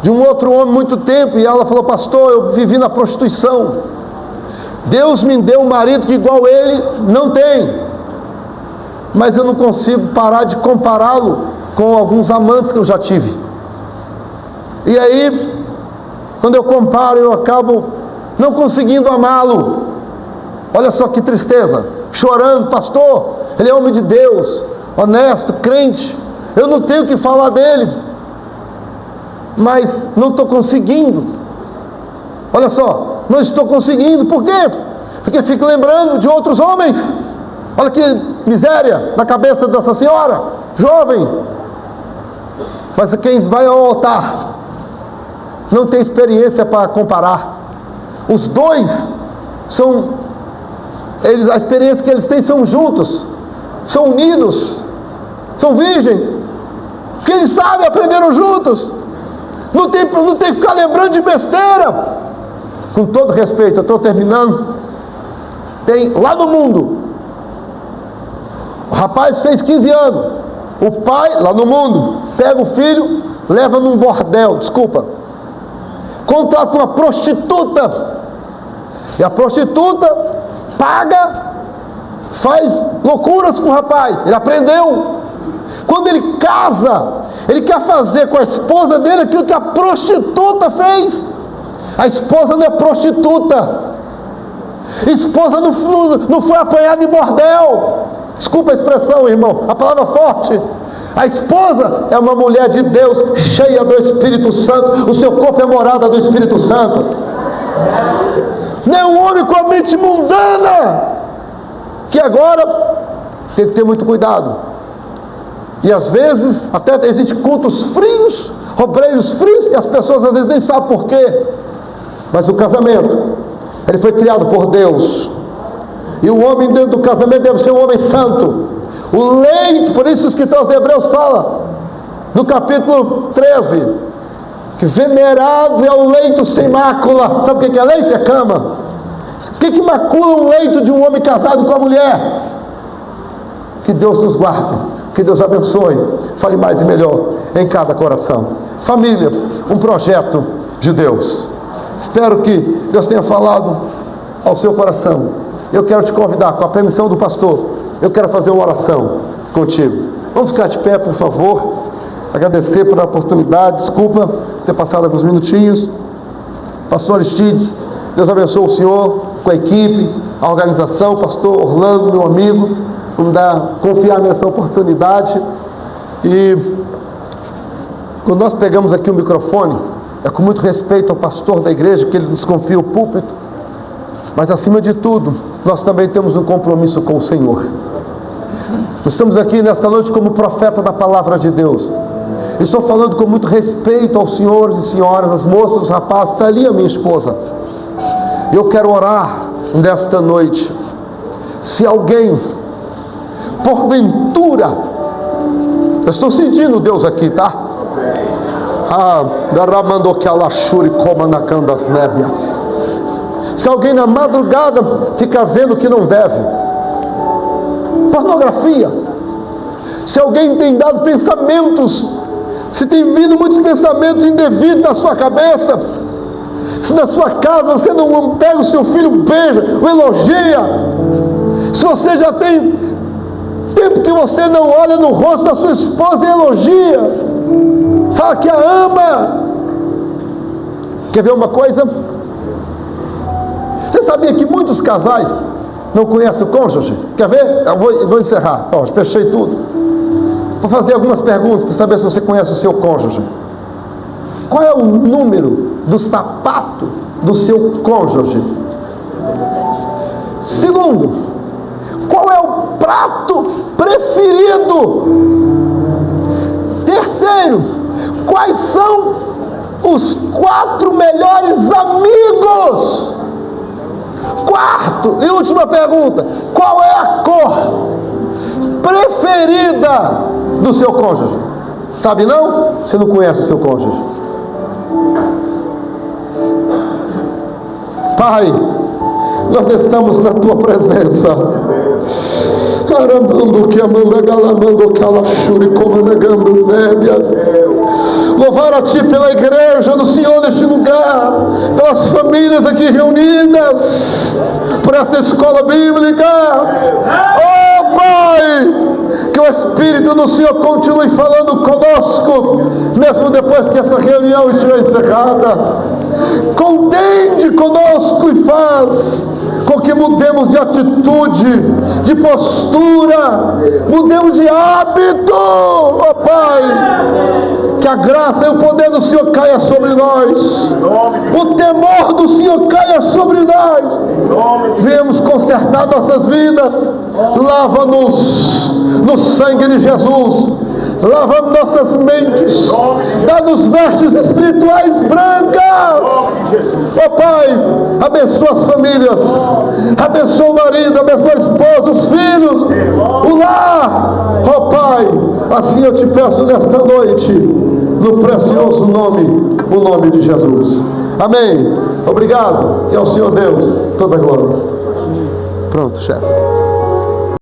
de um outro homem muito tempo, e ela falou: pastor, eu vivi na prostituição, Deus me deu um marido que igual ele não tem, mas eu não consigo parar de compará-lo com alguns amantes que eu já tive. E aí, quando eu comparo, eu acabo não conseguindo amá-lo. Olha só que tristeza, chorando: pastor, ele é homem de Deus, honesto, crente, eu não tenho o que falar dele, mas não estou conseguindo. Olha só, não estou conseguindo. Por quê? Porque fico lembrando de outros homens. Olha que miséria na cabeça dessa senhora, jovem. Mas quem vai ao altar não tem experiência para comparar. Os dois a experiência que eles têm são juntos, são unidos, são virgens, porque eles sabem, aprenderam juntos. Não tem que ficar lembrando de besteira. Com todo respeito, eu estou terminando. Tem lá no mundo, o rapaz fez 15 anos, o pai lá no mundo pega o filho, leva num bordel, contrata uma prostituta, e a prostituta paga, faz loucuras com o rapaz. Ele aprendeu. Quando ele casa, ele quer fazer com a esposa dele aquilo que a prostituta fez. A esposa não é prostituta. A esposa não foi apanhada em bordel. Desculpa a expressão, irmão, a palavra forte. A esposa é uma mulher de Deus, cheia do Espírito Santo. O seu corpo é morada do Espírito Santo. Não é um homem com a mente mundana, que agora tem que ter muito cuidado. E às vezes até existem cultos frios, obreiros frios, e as pessoas às vezes nem sabem por quê. Mas o casamento, ele foi criado por Deus, e o homem dentro do casamento deve ser um homem santo. O leito, por isso o escritor aos Hebreus fala no capítulo 13, que venerado é o leito sem mácula. Sabe o que é leito? É cama. O que macula um leito de um homem casado com a mulher? Que Deus nos guarde, que Deus abençoe, fale mais e melhor em cada coração. Família, um projeto de Deus. Espero que Deus tenha falado ao seu coração. Eu quero te convidar, com a permissão do pastor, eu quero fazer uma oração contigo. Vamos ficar de pé, por favor. Agradecer pela oportunidade. Desculpa ter passado alguns minutinhos. Pastor Aristides, Deus abençoe o senhor, com a equipe, a organização, pastor Orlando, meu amigo, por confiar nessa oportunidade. E quando nós pegamos aqui o microfone, é com muito respeito ao pastor da igreja, que ele nos confia o púlpito, mas acima de tudo, nós também temos um compromisso com o Senhor. Nós estamos aqui nesta noite como profeta da palavra de Deus. Estou falando com muito respeito aos senhores e senhoras, as moças, os rapazes. Está ali a minha esposa. Eu quero orar nesta noite. Se alguém, porventura, eu estou sentindo Deus aqui, tá? Se alguém na madrugada fica vendo que não deve, pornografia, se alguém tem dado pensamentos, se tem vindo muitos pensamentos indevidos na sua cabeça, se na sua casa você não pega o seu filho, beija, o elogia, se você já tem tempo que você não olha no rosto da sua esposa e elogia, fala que a ama. Quer ver uma coisa? Você sabia que muitos casais não conhecem o cônjuge? Quer ver? Eu vou encerrar. Ó, fechei tudo. Vou fazer algumas perguntas para saber se você conhece o seu cônjuge. Qual é o número do sapato do seu cônjuge? Segundo, qual é o prato preferido? Terceiro, quais são os 4 melhores amigos? Quarto e última pergunta, qual é a cor preferida do seu cônjuge? Sabe não? Você não conhece o seu cônjuge. Pai, nós estamos na tua presença. Caramando que amanda galamando calachuri como negamos nébias. Louvar a ti pela igreja do Senhor neste lugar, pelas famílias aqui reunidas, por essa escola bíblica. Oh Pai, que o Espírito do Senhor continue falando conosco, mesmo depois que essa reunião estiver encerrada. Contende conosco e faz com que mudemos de atitude, de postura, mudemos de hábito, ó Pai. Que a graça e o poder do Senhor caia sobre nós, o temor do Senhor caia sobre nós. Venhamos consertar nossas vidas. Lava-nos no sangue de Jesus. Lava nossas mentes, dá-nos vestes espirituais brancas. Ó Pai, abençoa as famílias, abençoa o marido, abençoa a esposa, os filhos, o lar. Ó Pai, assim eu te peço nesta noite, no precioso nome, o nome de Jesus. Amém. Obrigado, e ao Senhor Deus toda a glória. Pronto, chefe.